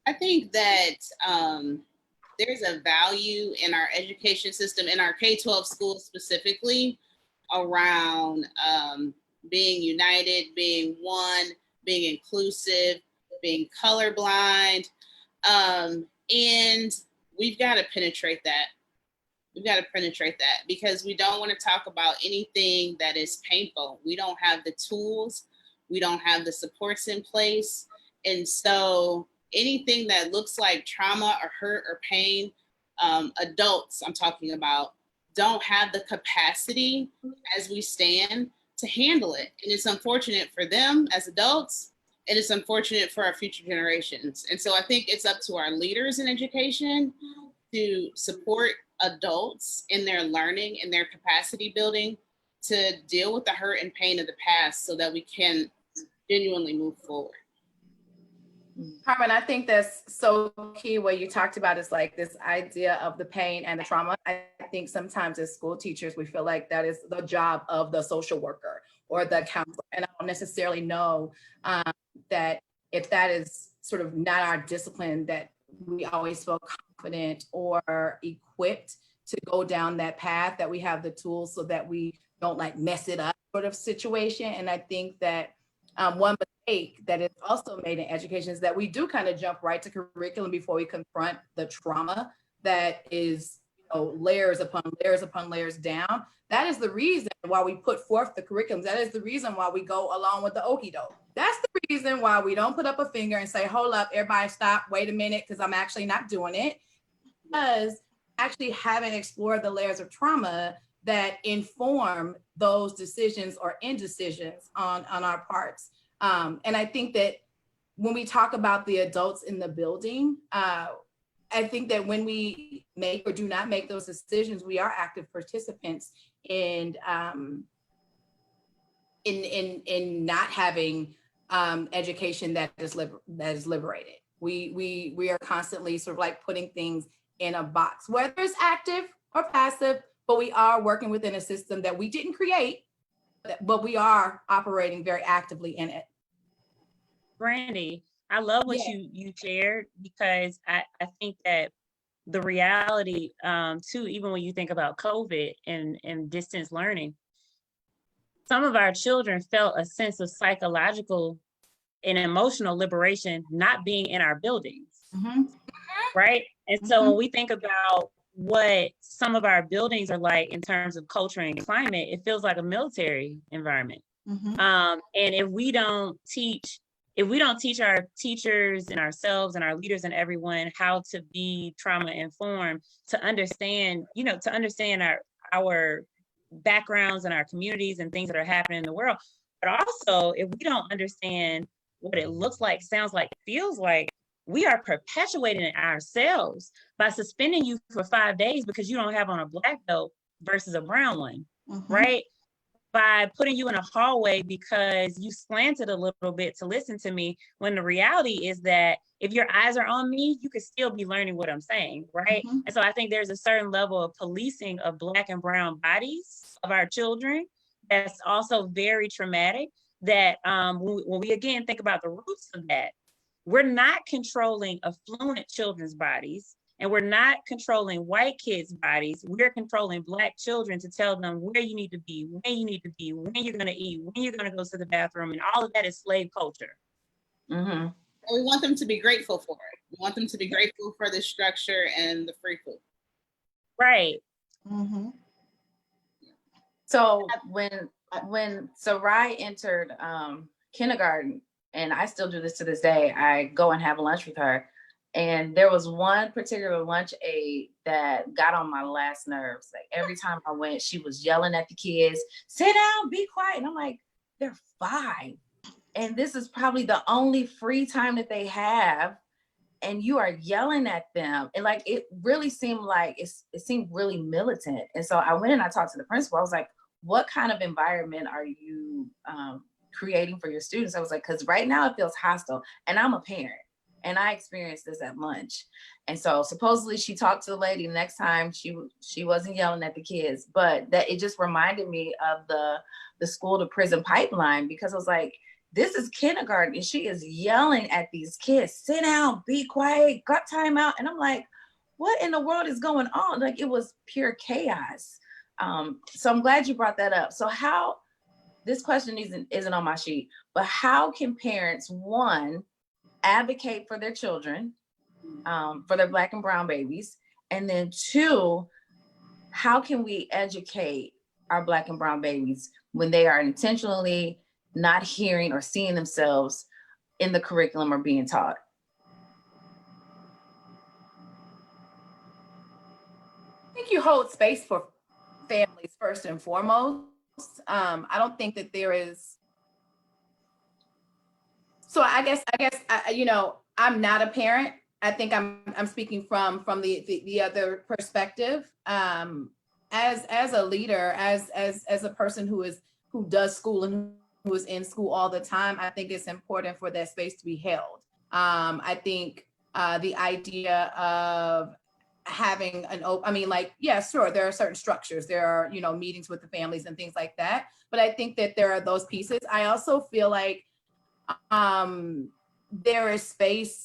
I think that there's a value in our education system, in our K-12 schools specifically, around being united, being one, being inclusive, being colorblind. And we've got to penetrate that. We've got to penetrate that because we don't want to talk about anything that is painful. We don't have the tools. We don't have the supports in place. And so anything that looks like trauma or hurt or pain, adults I'm talking about, don't have the capacity as we stand to handle it. And it's unfortunate for them as adults, and it's unfortunate for our future generations. And so I think it's up to our leaders in education to support adults in their learning and their capacity building to deal with the hurt and pain of the past so that we can genuinely move forward. Carmen, I think that's so key. What you talked about is like this idea of the pain and the trauma. I think sometimes as school teachers, we feel like that is the job of the social worker or the counselor. And I don't necessarily know that if that is sort of not our discipline, that we always feel confident or equipped to go down that path, that we have the tools so that we don't like mess it up sort of situation. And I think that one mistake that is also made in education is that we do kind of jump right to curriculum before we confront the trauma that is, you know, layers upon layers upon layers down. That is the reason why we put forth the curriculums. That is the reason why we go along with the okie doke. That's the reason why we don't put up a finger and say, hold up, everybody stop, wait a minute, because I'm actually not doing it. Because actually haven't explored the layers of trauma that inform those decisions or indecisions on our parts. And I think that when we talk about the adults in the building, I think that when we make or do not make those decisions, we are active participants in not having education that is liberated. We are constantly sort of like putting things in a box, whether it's active or passive, but we are working within a system that we didn't create, but we are operating very actively in it. Brandy, I love what you shared, because I think that the reality too, even when you think about COVID and distance learning, some of our children felt a sense of psychological and emotional liberation not being in our buildings, right? And so when we think about what some of our buildings are like in terms of culture and climate, it feels like a military environment. And if we don't teach if we don't teach our teachers and ourselves and our leaders and everyone how to be trauma informed, to understand, to understand our backgrounds and our communities and things that are happening in the world, but also if we don't understand what it looks like, sounds like, feels like, we are perpetuating it ourselves by suspending you for 5 days because you don't have on a black belt versus a brown one, right? By putting you in a hallway because you slanted a little bit to listen to me, when the reality is that if your eyes are on me, you could still be learning what I'm saying, right? And so I think there's a certain level of policing of Black and brown bodies of our children that's also very traumatic, that when we again think about the roots of that, we're not controlling affluent children's bodies, and we're not controlling white kids' bodies. We're controlling Black children to tell them where you need to be, when you need to be, when you're going to eat, when you're going to go to the bathroom. And all of that is slave culture. And we want them to be grateful for it. We want them to be grateful for the structure and the free food. Right. So when Sarai entered kindergarten, and I still do this to this day, I go and have lunch with her. And there was one particular lunch aide that got on my last nerves. Like every time I went, she was yelling at the kids, sit down, be quiet. And I'm like, they're 5. And this is probably the only free time that they have. And you are yelling at them. And like, it really seemed like, it seemed really militant. And so I went and I talked to the principal. I was like, what kind of environment are you creating for your students? I was like, because right now it feels hostile, and I'm a parent and I experienced this at lunch. And so supposedly she talked to the lady the next time, she wasn't yelling at the kids, but that it just reminded me of the school to prison pipeline, because I was like, this is kindergarten and she is yelling at these kids, sit down, be quiet, got time out. And I'm like, what in the world is going on? Like, it was pure chaos. So I'm glad you brought that up. So how, this question isn't on my sheet, but how can parents, one, advocate for their children, for their Black and brown babies, and then 2, how can we educate our Black and brown babies when they are intentionally not hearing or seeing themselves in the curriculum or being taught? I think you hold space for families first and foremost. I don't think that there is. So I guess I'm not a parent. I think I'm speaking from the other perspective. As a leader, as a person who does school and who is in school all the time, I think it's important for that space to be held. I think the idea of having sure, there are certain structures, there are, meetings with the families and things like that. But I think that there are those pieces. I also feel like there is space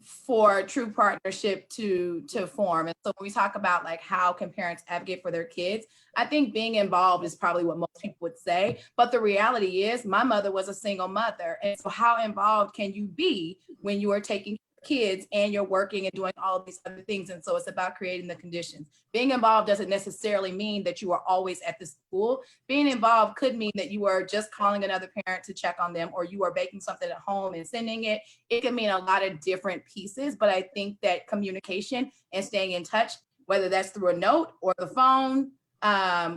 for true partnership to form. And so when we talk about like, how can parents advocate for their kids, I think being involved is probably what most people would say. But the reality is, my mother was a single mother. And so how involved can you be when you are taking kids and you're working and doing all of these other things? And so it's about creating the conditions. Being involved doesn't necessarily mean that you are always at the school. Being involved could mean that you are just calling another parent to check on them, or you are baking something at home and sending it. It can mean a lot of different pieces, but I think that communication and staying in touch, whether that's through a note or the phone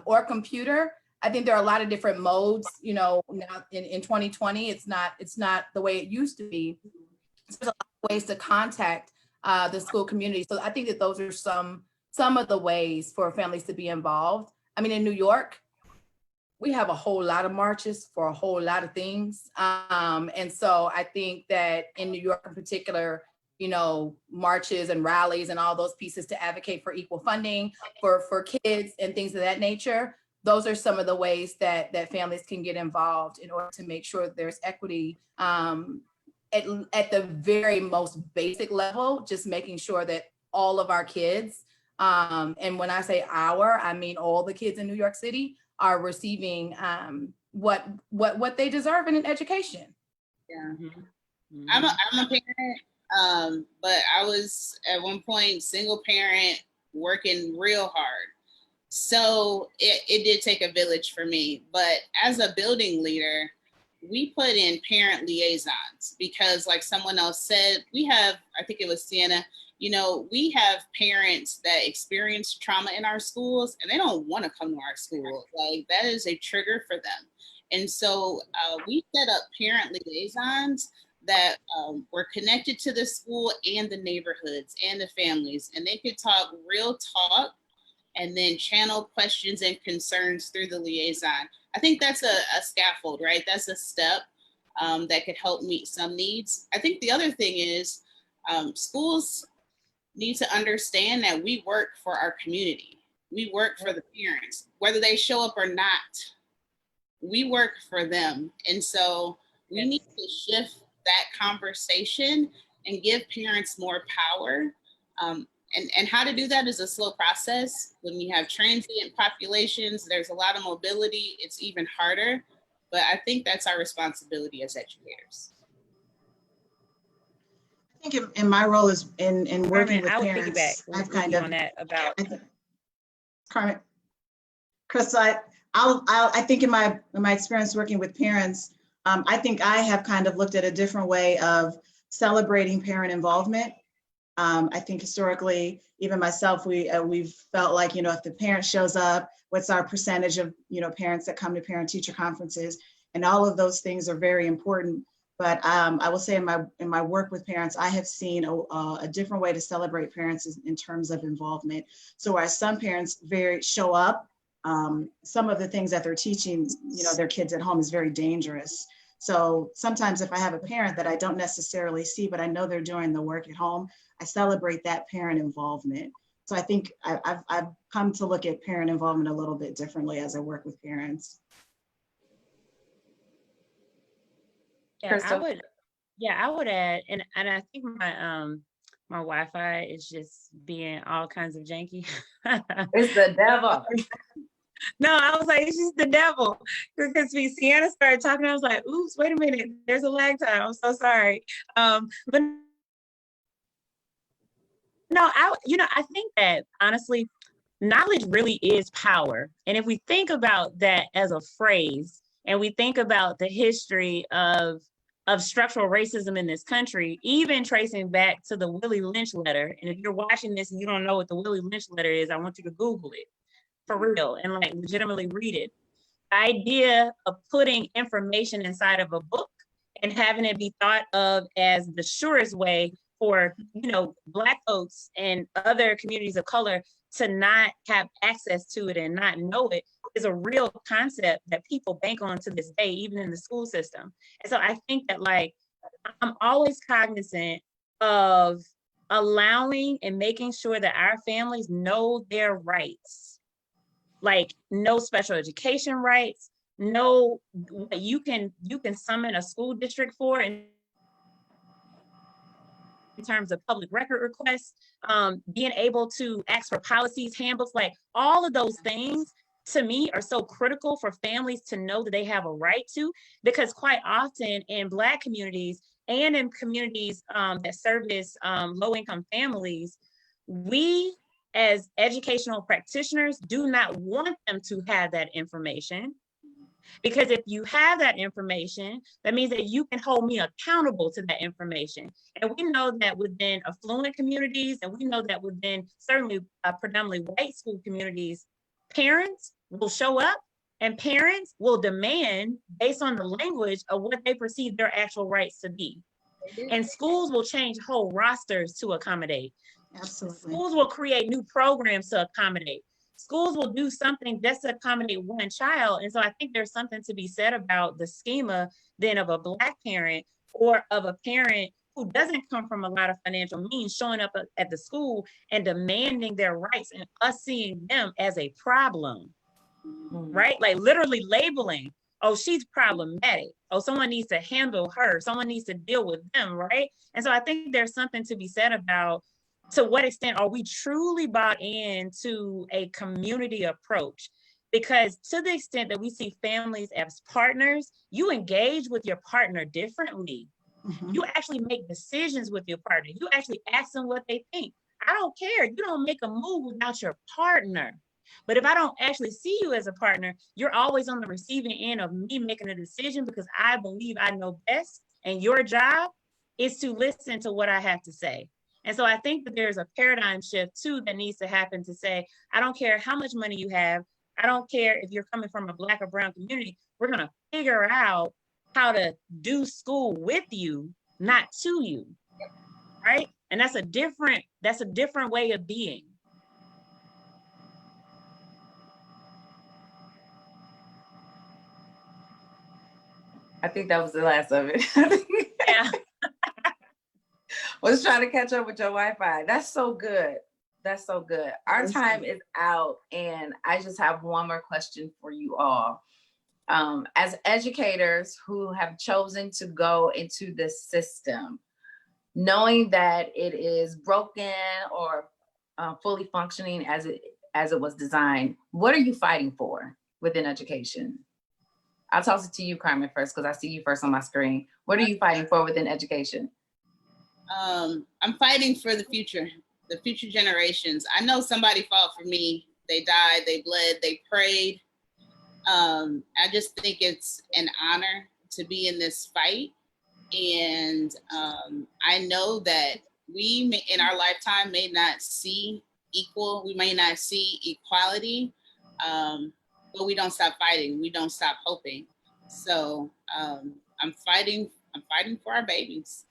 or computer, I think there are a lot of different modes, now in 2020, it's not the way it used to be. So there's a lot of ways to contact the school community. So I think that those are some of the ways for families to be involved. I mean, in New York, we have a whole lot of marches for a whole lot of things. And so I think that in New York in particular, marches and rallies and all those pieces to advocate for equal funding for kids and things of that nature. Those are some of the ways that families can get involved in order to make sure that there's equity at the very most basic level, just making sure that all of our kids, and when I say our, I mean all the kids in New York City, are receiving what they deserve in an education. Yeah, I'm a parent, but I was at one point single parent working real hard. So it did take a village for me. But as a building leader, we put in parent liaisons because, like someone else said, we have, I think it was Sienna, you know, we have parents that experience trauma in our schools and they don't want to come to our school. Like, that is a trigger for them. And so we set up parent liaisons that were connected to the school and the neighborhoods and the families, and they could talk real talk and then channel questions and concerns through the liaison. I think that's a scaffold, right? That's a step that could help meet some needs. I think the other thing is schools need to understand that we work for our community. We work for the parents, whether they show up or not, we work for them. And so we need to shift that conversation and give parents more power. And how to do that is a slow process. When you have transient populations, there's a lot of mobility, it's even harder. But I think that's our responsibility as educators. I think in my role is in working with I would parents, piggyback I've kind of on that about Carmen, Chris, I think in my experience working with parents, I think I have kind of looked at a different way of celebrating parent involvement. I think historically, even myself, we've felt like, you know, if the parent shows up, what's our percentage of, you know, parents that come to parent-teacher conferences, and all of those things are very important. But I will say in my work with parents, I have seen a different way to celebrate parents in terms of involvement. So as some parents show up, some of the things that they're teaching, you know, their kids at home is very dangerous. So sometimes if I have a parent that I don't necessarily see, but I know they're doing the work at home, I celebrate that parent involvement. So I think I've come to look at parent involvement a little bit differently as I work with parents. Yeah, I would add, and I think my Wi-Fi is just being all kinds of janky. It's the devil. No, I was like, it's just the devil. Because Sienna started talking, I was like, oops, wait a minute, there's a lag time. I'm so sorry. But no, I think that honestly, knowledge really is power. And if we think about that as a phrase, and we think about the history of structural racism in this country, even tracing back to the Willie Lynch letter. And if you're watching this and you don't know what the Willie Lynch letter is, I want you to Google it for real and like legitimately read it. The idea of putting information inside of a book and having it be thought of as the surest way for, you know, Black folks and other communities of color to not have access to it and not know it is a real concept that people bank on to this day, even in the school system. And so I think that, like, I'm always cognizant of allowing and making sure that our families know their rights, like no special education rights, know what you can summon a school district for in terms of public record requests, being able to ask for policies, handbooks, like all of those things to me are so critical for families to know that they have a right to, because quite often in Black communities and in communities that service low-income families, we as educational practitioners do not want them to have that information. Because if you have that information, that means that you can hold me accountable to that information. And we know that within affluent communities, and we know that within certainly predominantly white school communities, parents will show up and parents will demand based on the language of what they perceive their actual rights to be. And schools will change whole rosters to accommodate. Absolutely. Schools will create new programs to accommodate. Schools will do something just to accommodate one child. And so I think there's something to be said about the schema then of a Black parent or of a parent who doesn't come from a lot of financial means showing up at the school and demanding their rights and us seeing them as a problem, right? Like literally labeling, oh, she's problematic. Oh, someone needs to handle her. Someone needs to deal with them, right? And so I think there's something to be said about to what extent are we truly bought into a community approach? Because to the extent that we see families as partners, you engage with your partner differently. Mm-hmm. You actually make decisions with your partner. You actually ask them what they think. I don't care. You don't make a move without your partner. But if I don't actually see you as a partner, you're always on the receiving end of me making a decision because I believe I know best. And your job is to listen to what I have to say. And so I think that there's a paradigm shift too that needs to happen to say, I don't care how much money you have. I don't care if you're coming from a Black or brown community. We're going to figure out how to do school with you, not to you. Right. And that's a different way of being. I think that was the last of it. Yeah. Was trying to catch up with your Wi-Fi. That's so good. That's so good. Our time is out, and I just have one more question for you all. As educators who have chosen to go into this system, knowing that it is broken or fully functioning as it was designed, what are you fighting for within education? I'll toss it to you, Carmen, first, because I see you first on my screen. What are you fighting for within education? I'm fighting for the future generations. I know somebody fought for me. They died, they bled, they prayed. I just think it's an honor to be in this fight. And I know that we may, in our lifetime, may not see we may not see equality, but we don't stop fighting. We don't stop hoping. So I'm fighting for our babies.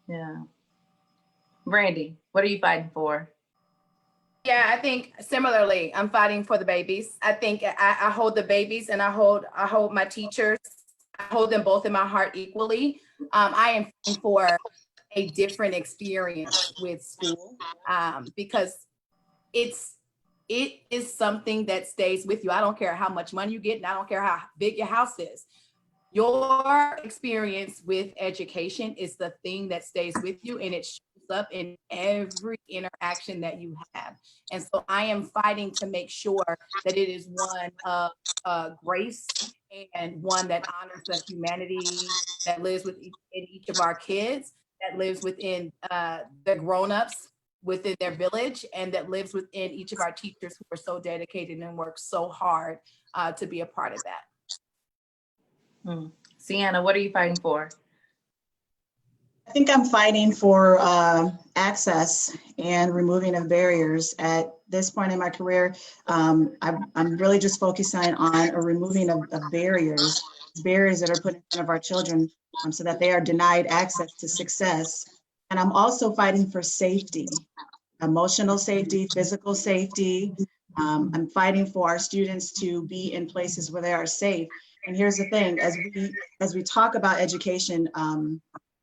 Yeah. Brandy, what are you fighting for? Yeah, I think similarly, I'm fighting for the babies. I think I hold the babies and I hold my teachers. I hold them both in my heart equally. I am fighting for a different experience with school because it is something that stays with you. I don't care how much money you get, and I don't care how big your house is. Your experience with education is the thing that stays with you, and it shows up in every interaction that you have. And so I am fighting to make sure that it is one of grace and one that honors the humanity that lives within each of our kids, that lives within the grownups within their village, and that lives within each of our teachers who are so dedicated and work so hard to be a part of that. Sienna, what are you fighting for? I think I'm fighting for access and removing of barriers. At this point in my career, I'm really just focusing on a removing of barriers that are put in front of our children so that they are denied access to success. And I'm also fighting for safety, emotional safety, physical safety. I'm fighting for our students to be in places where they are safe. And here's the thing, as we talk about education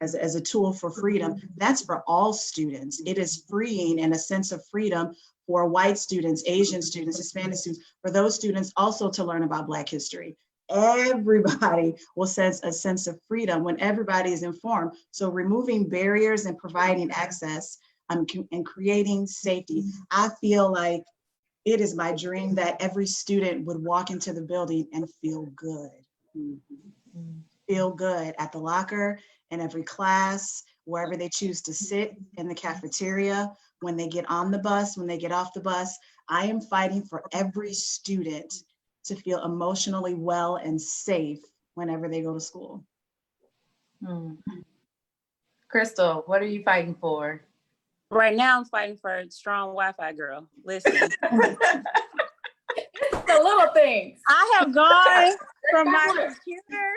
as a tool for freedom, that's for all students. It is freeing and a sense of freedom for white students, Asian students, Hispanic students, for those students also to learn about Black history. Everybody will sense a sense of freedom when everybody is informed. So removing barriers and providing access and creating safety. I feel like it is my dream that every student would walk into the building and feel good. Feel good at the locker, in every class, wherever they choose to sit, in the cafeteria, when they get on the bus, when they get off the bus. I am fighting for every student to feel emotionally well and safe whenever they go to school. Crystal, what are you fighting for? Right now, I'm fighting for a strong Wi-Fi, girl. Listen. It's the little things. I have gone from my computer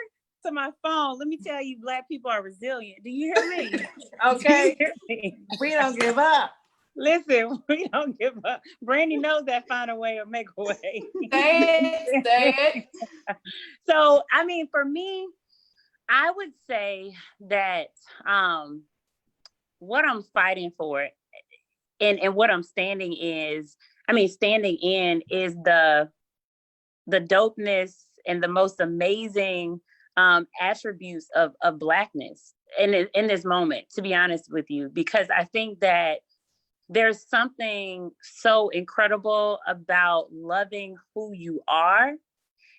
to my phone. Let me tell you, Black people are resilient. Do you hear me? Okay. You hear me? We don't give up. Listen, we don't give up. Brandy knows that find a way or make a way. Say it. So, I mean, for me, I would say that what I'm fighting for and what I'm standing in is the dopeness and the most amazing attributes of Blackness in this moment, to be honest with you, because I think that there's something so incredible about loving who you are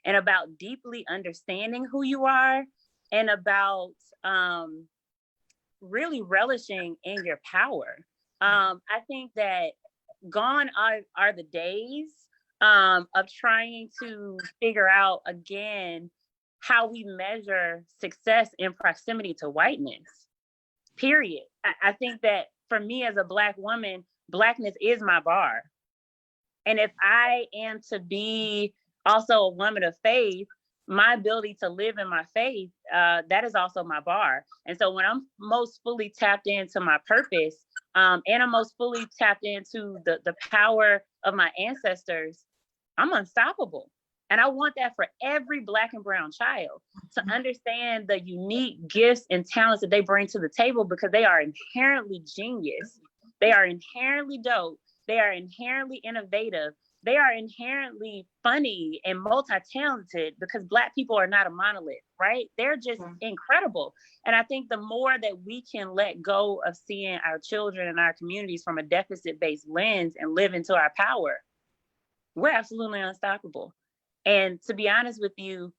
and about deeply understanding who you are and about really relishing in your power. I think that gone are the days of trying to figure out again how we measure success in proximity to whiteness. Period. I think that for me as a Black woman, Blackness is my bar. And if I am to be also a woman of faith, my ability to live in my faith, that is also my bar. And so when I'm most fully tapped into my purpose, and I'm most fully tapped into the power of my ancestors, I'm unstoppable. And I want that for every Black and brown child, to understand the unique gifts and talents that they bring to the table, because they are inherently genius. They are inherently dope. They are inherently innovative. They are inherently funny and multi-talented, because Black people are not a monolith, right? They're just incredible. And I think the more that we can let go of seeing our children and our communities from a deficit-based lens and live into our power, we're absolutely unstoppable. And to be honest with you,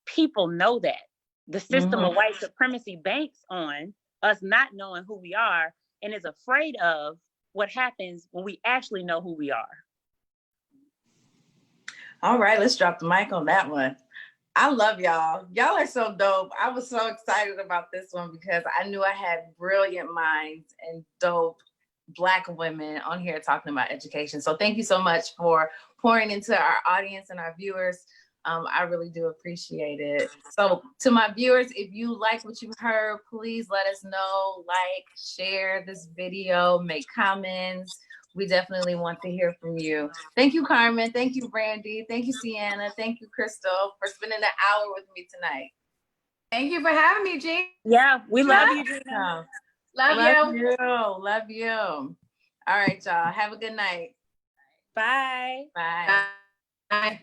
people know that. The system of white supremacy banks on us not knowing who we are and is afraid of what happens when we actually know who we are. All right, let's drop the mic on that one. I love y'all. Y'all are so dope. I was so excited about this one because I knew I had brilliant minds and dope Black women on here talking about education. So thank you so much for pouring into our audience and our viewers. I really do appreciate it. So to my viewers, if you like what you heard, please let us know, like, share this video, make comments. We definitely want to hear from you. Thank you, Carmen. Thank you, Brandy. Thank you, Sienna. Thank you, Crystal, for spending an hour with me tonight. Thank you for having me, Jean. Yeah, we love you, Gina. Love you. Love you. All right, y'all. Have a good night. Bye. Bye. Bye.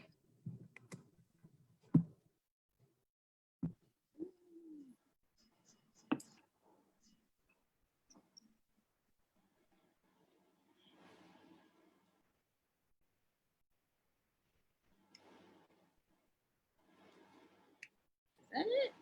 Is that it?